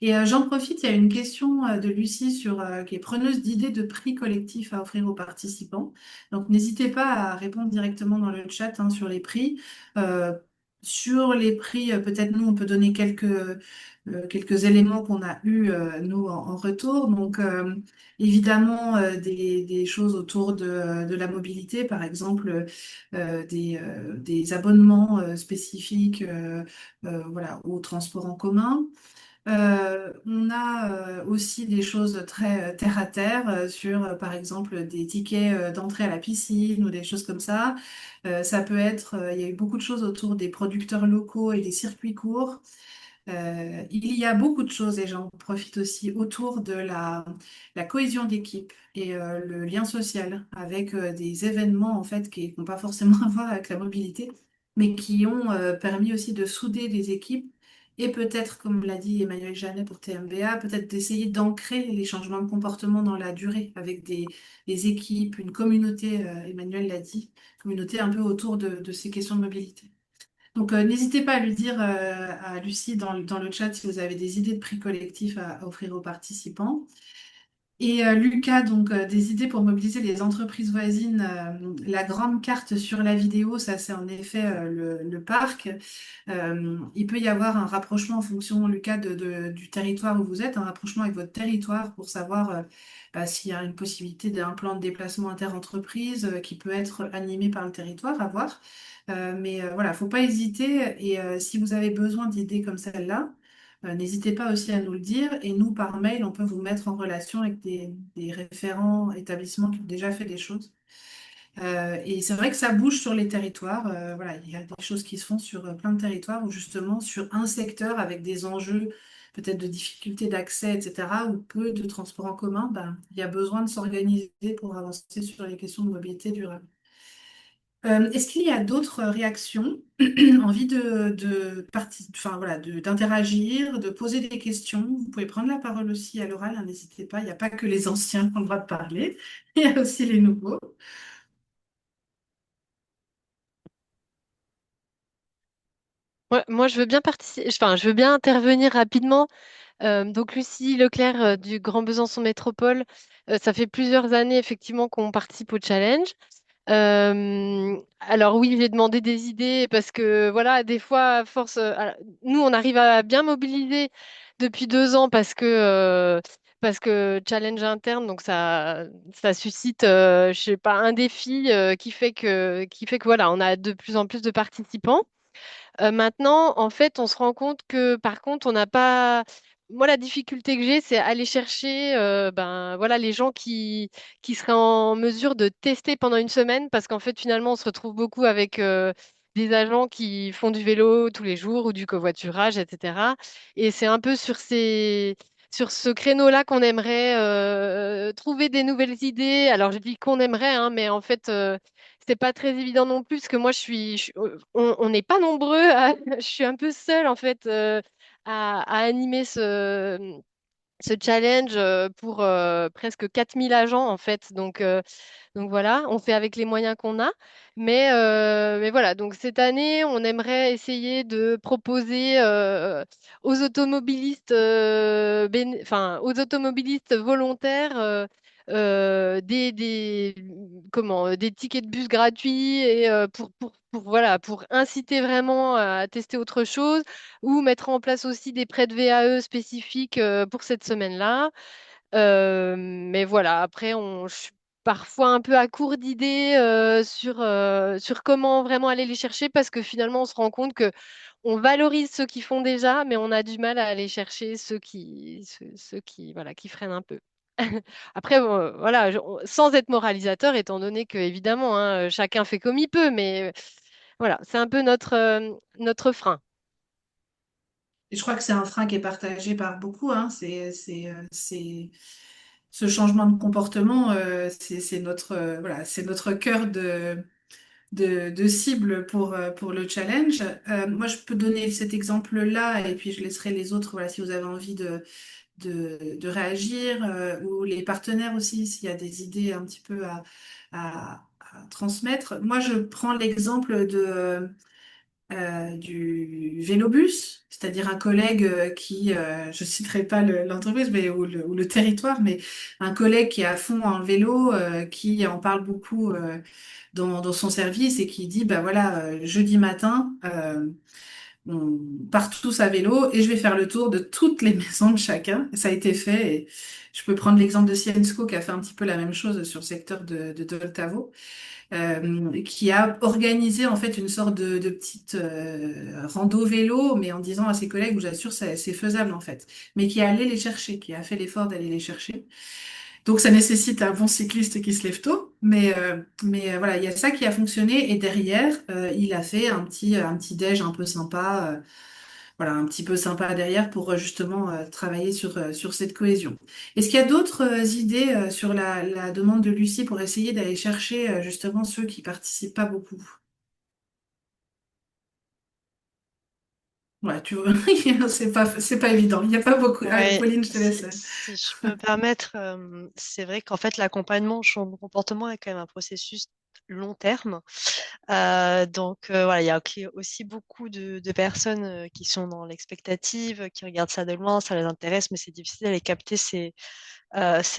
Et j'en profite, il y a une question de Lucie qui est preneuse d'idées de prix collectifs à offrir aux participants. Donc n'hésitez pas à répondre directement dans le chat hein, sur les prix. Euh, sur les prix, peut-être nous, on peut donner quelques éléments qu'on a eus, nous, en retour. Donc évidemment, des choses autour de la mobilité, par exemple, des abonnements spécifiques. Voilà, au transport en commun. On a aussi des choses très terre à terre sur, par exemple, des tickets d'entrée à la piscine ou des choses comme ça. Ça peut être, il y a eu beaucoup de choses autour des producteurs locaux et des circuits courts. Il y a beaucoup de choses et j'en profite aussi autour de la cohésion d'équipe et le lien social avec des événements en fait qui n'ont pas forcément à voir avec la mobilité, mais qui ont permis aussi de souder les équipes et peut-être, comme l'a dit Emmanuel Janet pour TMBA, peut-être d'essayer d'ancrer les changements de comportement dans la durée avec des équipes, une communauté, Emmanuel l'a dit, communauté un peu autour de ces questions de mobilité. Donc, n'hésitez pas à lui dire à Lucie dans le chat si vous avez des idées de prix collectifs à offrir aux participants. Et Lucas, donc des idées pour mobiliser les entreprises voisines. La grande carte sur la vidéo, ça c'est en effet le parc. Il peut y avoir un rapprochement en fonction, Lucas, du territoire où vous êtes, un rapprochement avec votre territoire pour savoir s'il y a une possibilité d'un plan de déplacement inter-entreprise qui peut être animé par le territoire, à voir. Mais voilà, faut pas hésiter. Et si vous avez besoin d'idées comme celle-là, n'hésitez pas aussi à nous le dire. Et nous, par mail, on peut vous mettre en relation avec des référents établissements qui ont déjà fait des choses. Et c'est vrai que ça bouge sur les territoires. Voilà, il y a des choses qui se font sur plein de territoires où justement sur un secteur avec des enjeux peut-être de difficultés d'accès, etc., ou peu de transports en commun, ben, il y a besoin de s'organiser pour avancer sur les questions de mobilité durable. Est-ce qu'il y a d'autres réactions, envie enfin, voilà, d'interagir, de poser des questions? Vous pouvez prendre la parole aussi à l'oral, hein, n'hésitez pas. Il n'y a pas que les anciens qui ont le droit de parler, il y a aussi les nouveaux. Ouais, moi, je veux bien participer, enfin, je veux bien intervenir rapidement. Donc, Lucie Leclerc du Grand Besançon Métropole, ça fait plusieurs années effectivement qu'on participe au challenge. Alors oui, j'ai demandé des idées parce que voilà, des fois, à force, nous, on arrive à bien mobiliser depuis 2 ans parce que challenge interne, donc ça suscite, je sais pas, un défi qui fait que voilà, on a de plus en plus de participants. Maintenant, en fait, on se rend compte que par contre, on n'a pas. Moi, la difficulté que j'ai, c'est aller chercher voilà, les gens qui seraient en mesure de tester pendant une semaine, parce qu'en fait, finalement, on se retrouve beaucoup avec des agents qui font du vélo tous les jours ou du covoiturage, etc. Et c'est un peu sur ce créneau-là qu'on aimerait trouver des nouvelles idées. Alors, je dis qu'on aimerait, hein, mais en fait, c'est pas très évident non plus, parce que moi, on n'est pas nombreux, je suis un peu seule, en fait, à animer ce challenge pour presque 4000 agents, en fait. Donc voilà, on fait avec les moyens qu'on a. Mais voilà, donc cette année, on aimerait essayer de proposer aux automobilistes, enfin, aux automobilistes volontaires des tickets de bus gratuits et voilà, pour inciter vraiment à tester autre chose ou mettre en place aussi des prêts de VAE spécifiques pour cette semaine-là. Mais voilà, après, je suis parfois un peu à court d'idées sur comment vraiment aller les chercher parce que finalement, on se rend compte que on valorise ceux qui font déjà, mais on a du mal à aller chercher ceux qui, voilà, qui freinent un peu. Après, voilà, sans être moralisateur, étant donné que, évidemment, hein, chacun fait comme il peut, mais voilà, c'est un peu notre frein. Et je crois que c'est un frein qui est partagé par beaucoup, hein. Ce changement de comportement, c'est notre, voilà, c'est notre cœur de cible pour le challenge. Moi, je peux donner cet exemple-là et puis je laisserai les autres, voilà, si vous avez envie de réagir, ou les partenaires aussi, s'il y a des idées un petit peu à transmettre. Moi, je prends l'exemple du vélobus, c'est-à-dire un collègue je citerai pas l'entreprise mais, ou le territoire, mais un collègue qui est à fond en vélo, qui en parle beaucoup dans son service et qui dit, bah voilà, jeudi matin, on part tous à vélo et je vais faire le tour de toutes les maisons de chacun. Ça a été fait et je peux prendre l'exemple de Syensqo qui a fait un petit peu la même chose sur le secteur de Doltavo, qui a organisé en fait une sorte de petite rando vélo, mais en disant à ses collègues, je vous assure, c'est faisable en fait, mais qui est allé les chercher, qui a fait l'effort d'aller les chercher. Donc ça nécessite un bon cycliste qui se lève tôt, mais voilà, il y a ça qui a fonctionné et derrière, il a fait un petit déj un peu sympa, voilà, un petit peu sympa derrière pour justement travailler sur cette cohésion. Est-ce qu'il y a d'autres idées sur la demande de Lucie pour essayer d'aller chercher justement ceux qui participent pas beaucoup? Ouais, tu vois, c'est pas évident. Il n'y a pas beaucoup. Ah, Ouais, Pauline, je te laisse. si je peux me permettre, c'est vrai qu'en fait, l'accompagnement au changement de comportement est quand même un processus long terme. Voilà, il y a aussi beaucoup de personnes qui sont dans l'expectative, qui regardent ça de loin, ça les intéresse, mais c'est difficile à les capter ces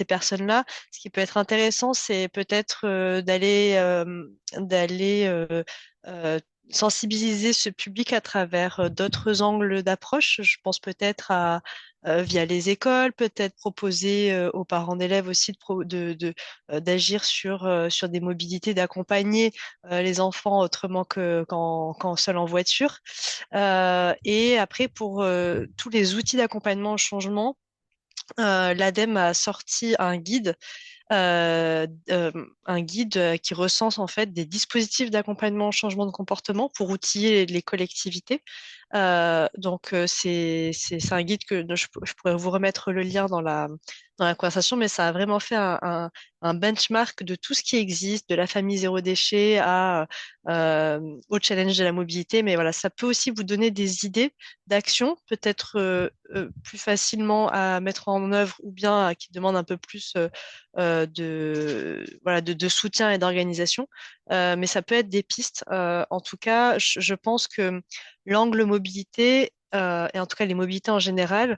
personnes-là. Ce qui peut être intéressant, c'est peut-être d'aller euh, sensibiliser ce public à travers d'autres angles d'approche. Je pense peut-être à via les écoles, peut-être proposer aux parents d'élèves aussi d'agir sur des mobilités, d'accompagner les enfants autrement qu'en seul en voiture. Et après, pour tous les outils d'accompagnement au changement, l'ADEME a sorti un guide qui recense en fait des dispositifs d'accompagnement au changement de comportement pour outiller les collectivités. C'est un guide que je pourrais vous remettre le lien dans la conversation, mais ça a vraiment fait un benchmark de tout ce qui existe, de la famille zéro déchet au challenge de la mobilité. Mais voilà, ça peut aussi vous donner des idées d'action, peut-être plus facilement à mettre en œuvre ou bien qui demandent un peu plus de soutien et d'organisation. Mais ça peut être des pistes. En tout cas, je pense que l'angle mobilité, et en tout cas les mobilités en général,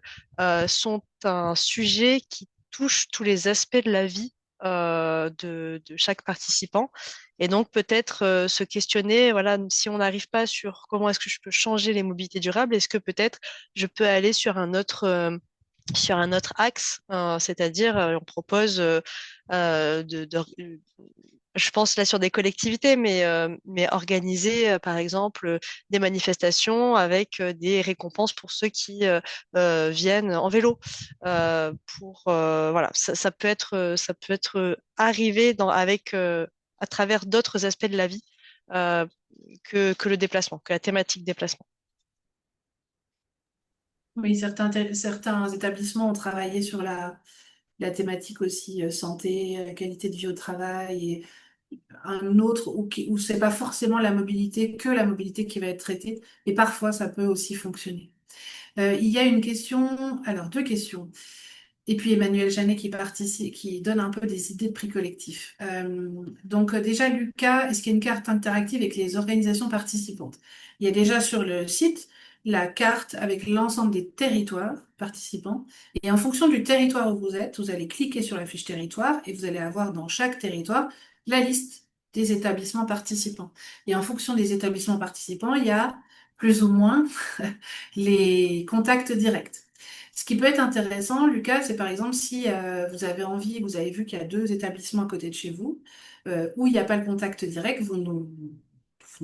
sont un sujet qui touche tous les aspects de la vie de chaque participant. Et donc peut-être se questionner, voilà, si on n'arrive pas sur comment est-ce que je peux changer les mobilités durables, est-ce que peut-être je peux aller sur un autre axe, c'est-à-dire on propose je pense là sur des collectivités, mais organiser par exemple des manifestations avec des récompenses pour ceux qui viennent en vélo. Voilà, ça peut être arrivé à travers d'autres aspects de la vie que le déplacement, que la thématique déplacement. Oui, certains établissements ont travaillé sur la thématique aussi santé, qualité de vie au travail, et un autre où c'est pas forcément que la mobilité qui va être traitée, et parfois ça peut aussi fonctionner. Il y a une question, alors deux questions. Et puis Emmanuel Janet qui participe, qui donne un peu des idées de prix collectifs. Donc déjà, Lucas, est-ce qu'il y a une carte interactive avec les organisations participantes? Il y a déjà sur le site la carte avec l'ensemble des territoires participants. Et en fonction du territoire où vous êtes, vous allez cliquer sur la fiche territoire et vous allez avoir dans chaque territoire la liste des établissements participants. Et en fonction des établissements participants, il y a plus ou moins les contacts directs. Ce qui peut être intéressant, Lucas, c'est par exemple si vous avez envie, vous avez vu qu'il y a deux établissements à côté de chez vous, où il n'y a pas le contact direct, vous nous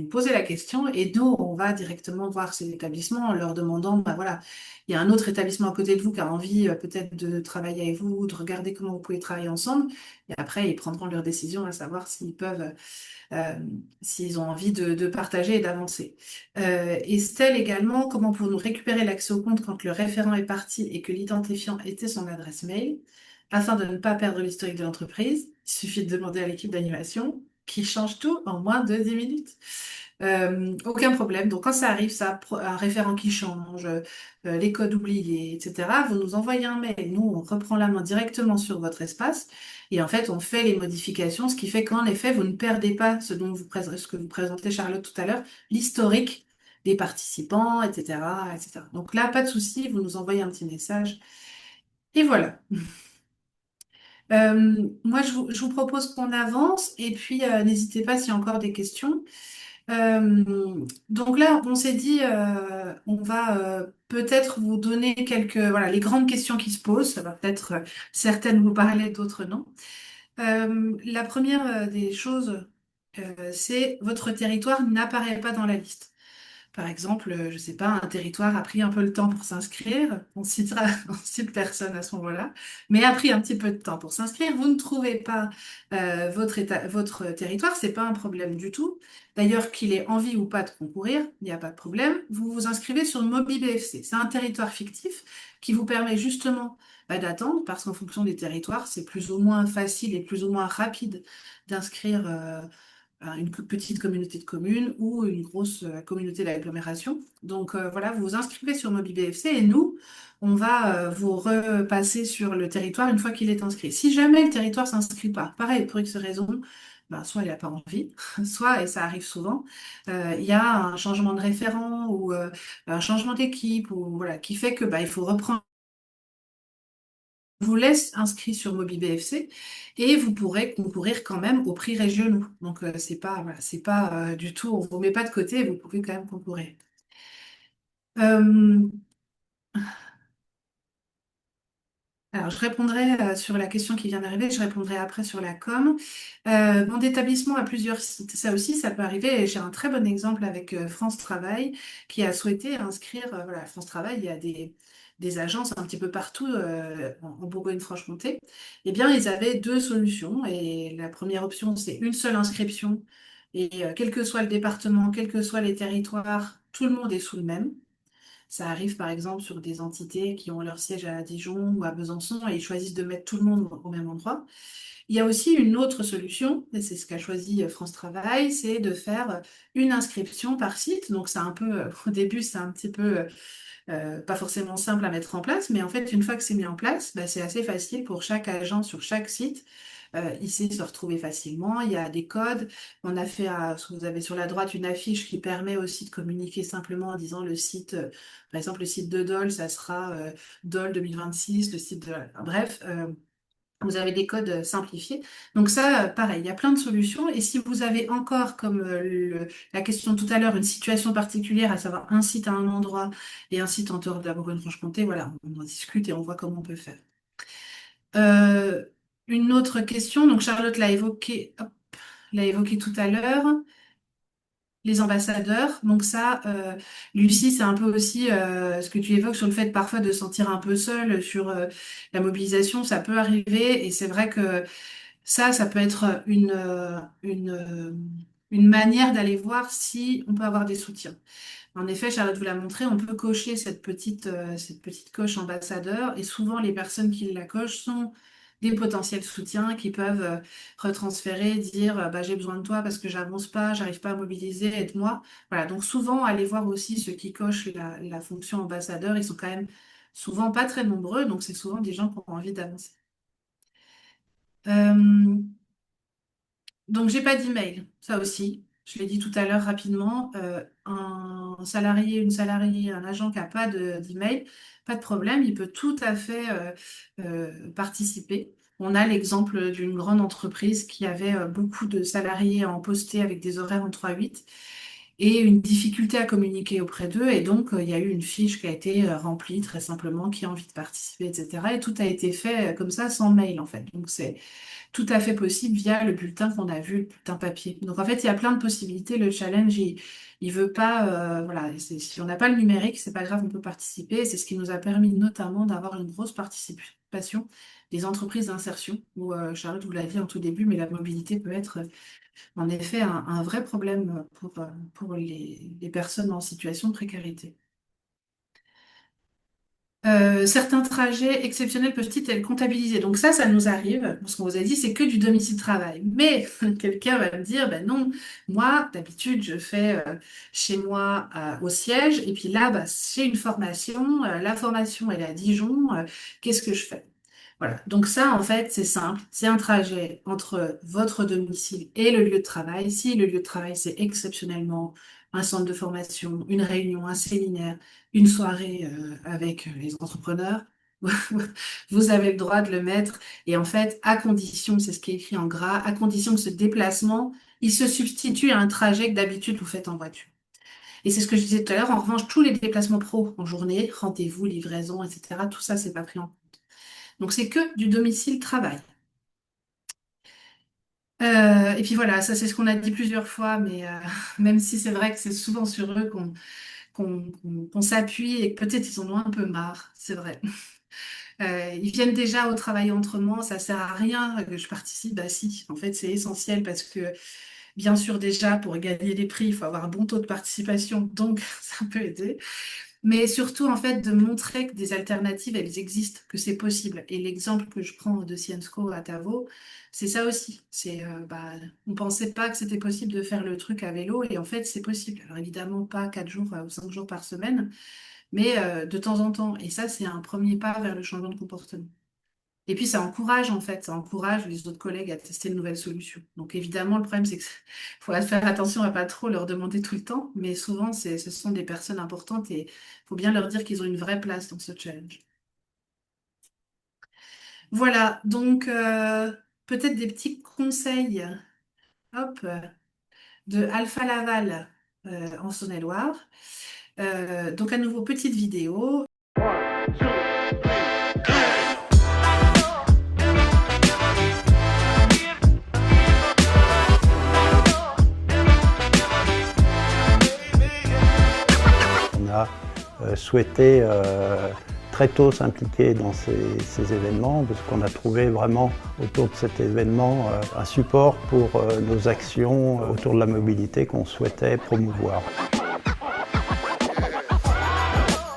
posez la question et nous, on va directement voir ces établissements en leur demandant, bah voilà, il y a un autre établissement à côté de vous qui a envie peut-être de travailler avec vous, de regarder comment vous pouvez travailler ensemble. Et après, ils prendront leur décision à savoir s'ils peuvent euh, s'ils ont envie de partager et d'avancer. Estelle également, comment pouvons-nous récupérer l'accès au compte quand le référent est parti et que l'identifiant était son adresse mail, afin de ne pas perdre l'historique de l'entreprise? Il suffit de demander à l'équipe d'animation qui change tout en moins de 10 minutes. Aucun problème. Donc quand ça arrive, ça, un référent qui change, les codes oubliés, etc., vous nous envoyez un mail. Nous, on reprend la main directement sur votre espace et en fait, on fait les modifications, ce qui fait qu'en effet, vous ne perdez pas ce que vous présentez, Charlotte, tout à l'heure, l'historique des participants, etc., etc. Donc là, pas de souci, vous nous envoyez un petit message et voilà. Moi, je vous propose qu'on avance et puis n'hésitez pas s'il y a encore des questions. Donc là, on s'est dit, on va peut-être vous donner quelques, voilà, les grandes questions qui se posent. Ça va peut-être certaines vous parler, d'autres non. La première des choses, c'est votre territoire n'apparaît pas dans la liste. Par exemple, je sais pas, un territoire a pris un peu le temps pour s'inscrire. On citera, on cite personne à ce moment-là, mais a pris un petit peu de temps pour s'inscrire. Vous ne trouvez pas votre territoire, c'est pas un problème du tout. D'ailleurs, qu'il ait envie ou pas de concourir, il n'y a pas de problème. Vous vous inscrivez sur MobiBFC. C'est un territoire fictif qui vous permet justement d'attendre, parce qu'en fonction des territoires, c'est plus ou moins facile et plus ou moins rapide d'inscrire. Une petite communauté de communes ou une grosse communauté d'agglomération. Donc voilà, vous vous inscrivez sur MobiBFC et nous, on va vous repasser sur le territoire une fois qu'il est inscrit. Si jamais le territoire s'inscrit pas, pareil, pour X raison, ben, soit il n'a pas envie, soit, et ça arrive souvent, il y a un changement de référent ou un changement d'équipe ou voilà, qui fait que il faut reprendre vous laisse inscrit sur MobiBFC et vous pourrez concourir quand même aux prix régionaux. Donc c'est pas du tout, on vous met pas de côté, vous pouvez quand même concourir. Euh, alors je répondrai sur la question qui vient d'arriver, je répondrai après sur la com. Mon établissement a plusieurs sites, ça aussi ça peut arriver. Et j'ai un très bon exemple avec France Travail qui a souhaité inscrire, voilà, France Travail, il y a des agences un petit peu partout en Bourgogne-Franche-Comté. Eh bien, ils avaient deux solutions. Et la première option, c'est une seule inscription. Et quel que soit le département, quels que soient les territoires, tout le monde est sous le même. Ça arrive par exemple sur des entités qui ont leur siège à Dijon ou à Besançon et ils choisissent de mettre tout le monde au même endroit. Il y a aussi une autre solution, et c'est ce qu'a choisi France Travail, c'est de faire une inscription par site. Donc c'est un peu, au début, c'est un petit peu pas forcément simple à mettre en place, mais en fait, une fois que c'est mis en place, c'est assez facile pour chaque agent sur chaque site. Il sait se retrouver facilement. Il y a des codes. On a fait, vous avez sur la droite une affiche qui permet aussi de communiquer simplement en disant le site, par exemple, le site de Dole, ça sera Dole 2026, le site de... Bref. Vous avez des codes simplifiés. Donc ça, pareil, il y a plein de solutions. Et si vous avez encore, comme la question de tout à l'heure, une situation particulière, à savoir un site à un endroit et un site en dehors de la Bourgogne-Franche-Comté, voilà, on en discute et on voit comment on peut faire. Euh, une autre question, donc Charlotte l'a évoqué, hop, l'a évoqué tout à l'heure. Les ambassadeurs, donc ça, Lucie, c'est un peu aussi ce que tu évoques sur le fait parfois de se sentir un peu seule sur la mobilisation, ça peut arriver et c'est vrai que ça peut être une manière d'aller voir si on peut avoir des soutiens. En effet, Charlotte vous l'a montré, on peut cocher cette petite coche ambassadeur et souvent les personnes qui la cochent sont des potentiels soutiens qui peuvent retransférer, dire j'ai besoin de toi parce que j'avance pas, j'arrive pas à mobiliser, aide-moi. Voilà, donc souvent allez voir aussi ceux qui cochent la fonction ambassadeur, ils sont quand même souvent pas très nombreux, donc c'est souvent des gens qui ont envie d'avancer. Donc j'ai pas d'email, ça aussi. Je l'ai dit tout à l'heure rapidement, un salarié, une salariée, un agent qui n'a pas d'email, pas de problème, il peut tout à fait participer. On a l'exemple d'une grande entreprise qui avait beaucoup de salariés en posté avec des horaires en 3-8 et une difficulté à communiquer auprès d'eux. Et donc, il y a eu une fiche qui a été remplie très simplement, qui a envie de participer, etc. Et tout a été fait comme ça, sans mail, en fait. Donc, c'est tout à fait possible via le bulletin qu'on a vu, le bulletin papier. Donc, en fait, il y a plein de possibilités. Le challenge, il veut pas... voilà, si on n'a pas le numérique, c'est pas grave, on peut participer. Et c'est ce qui nous a permis notamment d'avoir une grosse participation des entreprises d'insertion, où Charlotte vous l'a dit en tout début, mais la mobilité peut être en effet un vrai problème pour les personnes en situation de précarité. Certains trajets exceptionnels peuvent-ils être comptabilisés? Donc ça nous arrive. Ce qu'on vous a dit, c'est que du domicile-travail. Mais quelqu'un va me dire, ben non, moi, d'habitude, je fais chez moi au siège, et puis là, bah, j'ai une formation. La formation, elle est à Dijon. Qu'est-ce que je fais? Voilà. Donc ça, en fait, c'est simple. C'est un trajet entre votre domicile et le lieu de travail. Si le lieu de travail, c'est exceptionnellement un centre de formation, une réunion, un séminaire, une soirée avec les entrepreneurs, vous avez le droit de le mettre. Et en fait, à condition, c'est ce qui est écrit en gras, à condition que ce déplacement, il se substitue à un trajet que d'habitude vous faites en voiture. Et c'est ce que je disais tout à l'heure. En revanche, tous les déplacements pro en journée, rendez-vous, livraison, etc., tout ça, c'est pas pris en compte. Donc, c'est que du domicile-travail. Et puis voilà, ça c'est ce qu'on a dit plusieurs fois, mais même si c'est vrai que c'est souvent sur eux qu'on s'appuie et que peut-être ils en ont un peu marre, c'est vrai. Ils viennent déjà au travail autrement, ça sert à rien que je participe. Bah si, en fait c'est essentiel parce que bien sûr déjà pour gagner les prix, il faut avoir un bon taux de participation, donc ça peut aider. Mais surtout, en fait, de montrer que des alternatives, elles existent, que c'est possible. Et l'exemple que je prends de Sciences-Co à Tavo, c'est ça aussi. On ne pensait pas que c'était possible de faire le truc à vélo, et en fait, c'est possible. Alors évidemment, pas 4 jours ou 5 jours par semaine, mais de temps en temps. Et ça, c'est un premier pas vers le changement de comportement. Et puis, ça encourage, en fait, ça encourage les autres collègues à tester de nouvelles solutions. Donc, évidemment, le problème, c'est qu'il faut faire attention à pas trop leur demander tout le temps, mais souvent, ce sont des personnes importantes et il faut bien leur dire qu'ils ont une vraie place dans ce challenge. Voilà, donc, peut-être des petits conseils, hop, de Alpha Laval en Saône-et-Loire. Donc, à nouveau, petite vidéo. Souhaité très tôt s'impliquer dans ces événements parce qu'on a trouvé vraiment autour de cet événement un support pour nos actions autour de la mobilité qu'on souhaitait promouvoir.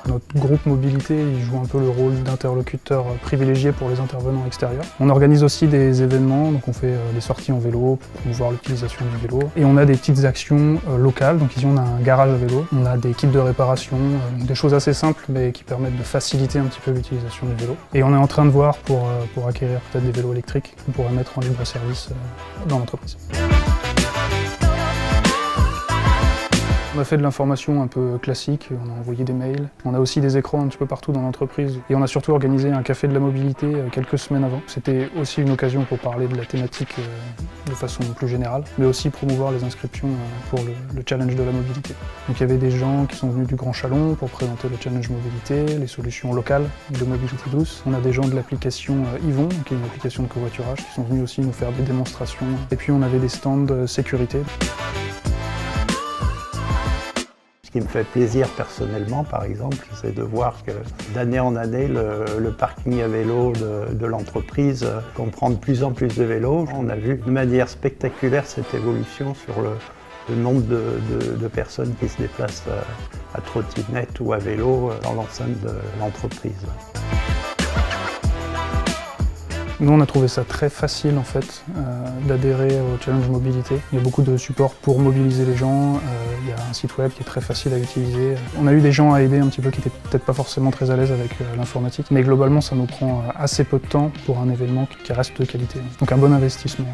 Notre groupe mobilité il joue un peu le rôle d'interlocuteur privilégié pour les intervenants extérieurs. On organise aussi des événements, donc on fait des sorties en vélo pour promouvoir l'utilisation du vélo. Et on a des petites actions locales, donc ici on a un garage à vélo, on a des kits de réparation, des choses assez simples mais qui permettent de faciliter un petit peu l'utilisation du vélo. Et on est en train de voir pour acquérir peut-être des vélos électriques qu'on pourrait mettre en libre service dans l'entreprise. On a fait de l'information un peu classique, on a envoyé des mails. On a aussi des écrans un petit peu partout dans l'entreprise. Et on a surtout organisé un café de la mobilité quelques semaines avant. C'était aussi une occasion pour parler de la thématique de façon plus générale, mais aussi promouvoir les inscriptions pour le challenge de la mobilité. Donc il y avait des gens qui sont venus du Grand Chalon pour présenter le challenge mobilité, les solutions locales de mobilité douce. On a des gens de l'application Yvon, qui est une application de covoiturage, qui sont venus aussi nous faire des démonstrations. Et puis on avait des stands de sécurité. Ce qui me fait plaisir personnellement, par exemple, c'est de voir que d'année en année, le parking à vélo de l'entreprise comprend de plus en plus de vélos. On a vu de manière spectaculaire cette évolution sur le nombre de personnes qui se déplacent à trottinette ou à vélo dans l'enceinte de l'entreprise. Nous, on a trouvé ça très facile en fait d'adhérer au challenge mobilité. Il y a beaucoup de support pour mobiliser les gens. Il y a un site web qui est très facile à utiliser. On a eu des gens à aider un petit peu qui n'étaient peut-être pas forcément très à l'aise avec l'informatique, mais globalement, ça nous prend assez peu de temps pour un événement qui reste de qualité. Donc un bon investissement.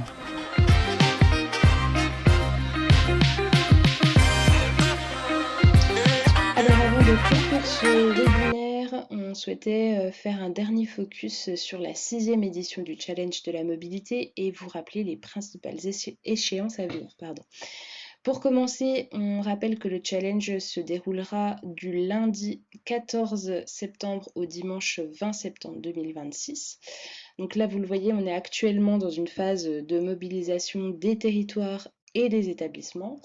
ce webinaire, on souhaitait faire un dernier focus sur la 6e édition du Challenge de la mobilité et vous rappeler les principales échéances à venir. Pour commencer, on rappelle que le challenge se déroulera du lundi 14 septembre au dimanche 20 septembre 2026. Donc là, vous le voyez, on est actuellement dans une phase de mobilisation des territoires et des établissements.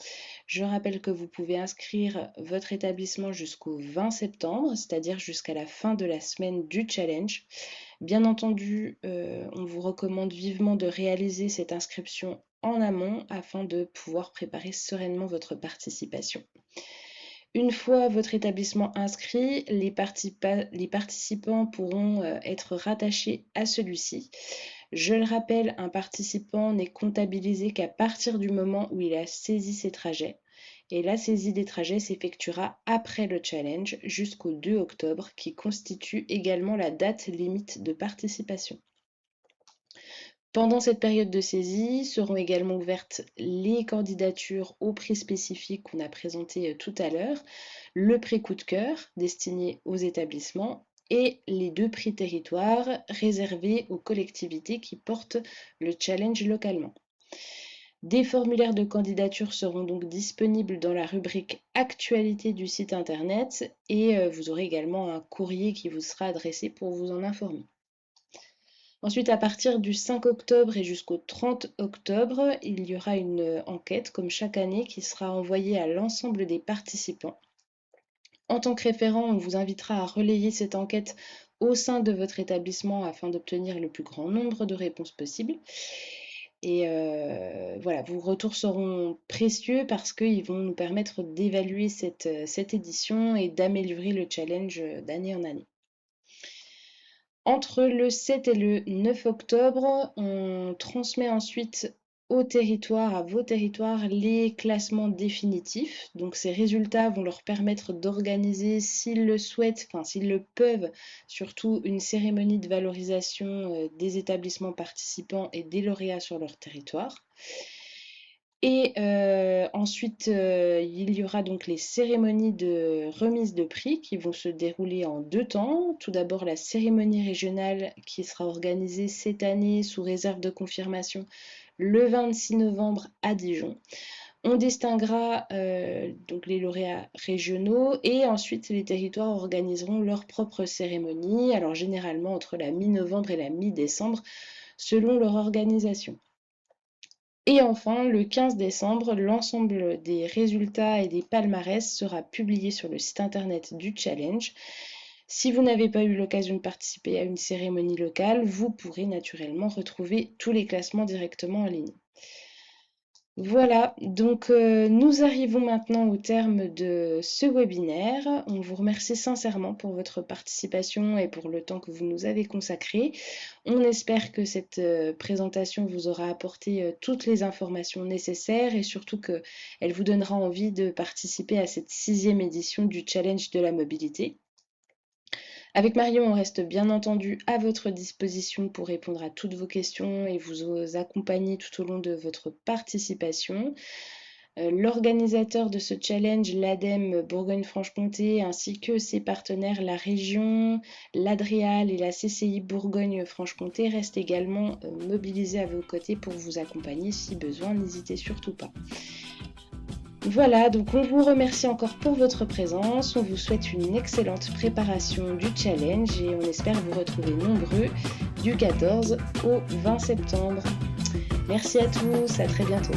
Je rappelle que vous pouvez inscrire votre établissement jusqu'au 20 septembre, c'est-à-dire jusqu'à la fin de la semaine du challenge. Bien entendu, on vous recommande vivement de réaliser cette inscription en amont afin de pouvoir préparer sereinement votre participation. Une fois votre établissement inscrit, les participants pourront être rattachés à celui-ci. Je le rappelle, un participant n'est comptabilisé qu'à partir du moment où il a saisi ses trajets. Et la saisie des trajets s'effectuera après le challenge jusqu'au 2 octobre, qui constitue également la date limite de participation. Pendant cette période de saisie, seront également ouvertes les candidatures au prix spécifique qu'on a présenté tout à l'heure, le prix coup de cœur destiné aux établissements et les 2 prix territoires réservés aux collectivités qui portent le challenge localement. Des formulaires de candidature seront donc disponibles dans la rubrique Actualité du site internet et vous aurez également un courrier qui vous sera adressé pour vous en informer. Ensuite, à partir du 5 octobre et jusqu'au 30 octobre, il y aura une enquête, comme chaque année, qui sera envoyée à l'ensemble des participants. En tant que référent, on vous invitera à relayer cette enquête au sein de votre établissement afin d'obtenir le plus grand nombre de réponses possibles. Et voilà, vos retours seront précieux parce qu'ils vont nous permettre d'évaluer cette édition et d'améliorer le challenge d'année en année. Entre le 7 et le 9 octobre, on transmet ensuite à vos territoires, les classements définitifs. Donc ces résultats vont leur permettre d'organiser, s'ils le souhaitent, s'ils le peuvent, surtout une cérémonie de valorisation des établissements participants et des lauréats sur leur territoire. Et ensuite, il y aura donc les cérémonies de remise de prix qui vont se dérouler en 2 temps. Tout d'abord, la cérémonie régionale qui sera organisée cette année sous réserve de confirmation le 26 novembre à Dijon. On distinguera donc les lauréats régionaux et ensuite les territoires organiseront leur propre cérémonie, alors généralement entre la mi-novembre et la mi-décembre selon leur organisation. Et enfin, le 15 décembre, l'ensemble des résultats et des palmarès sera publié sur le site internet du challenge. Si vous n'avez pas eu l'occasion de participer à une cérémonie locale, vous pourrez naturellement retrouver tous les classements directement en ligne. Voilà, donc nous arrivons maintenant au terme de ce webinaire. On vous remercie sincèrement pour votre participation et pour le temps que vous nous avez consacré. On espère que cette présentation vous aura apporté toutes les informations nécessaires et surtout qu'elle vous donnera envie de participer à cette 6e édition du Challenge de la mobilité. Avec Marion, on reste bien entendu à votre disposition pour répondre à toutes vos questions et vous accompagner tout au long de votre participation. L'organisateur de ce challenge, l'ADEME Bourgogne-Franche-Comté, ainsi que ses partenaires, la région, l'Adréal et la CCI Bourgogne-Franche-Comté, restent également mobilisés à vos côtés pour vous accompagner si besoin, n'hésitez surtout pas. Voilà, donc on vous remercie encore pour votre présence, on vous souhaite une excellente préparation du challenge et on espère vous retrouver nombreux du 14 au 20 septembre. Merci à tous, à très bientôt.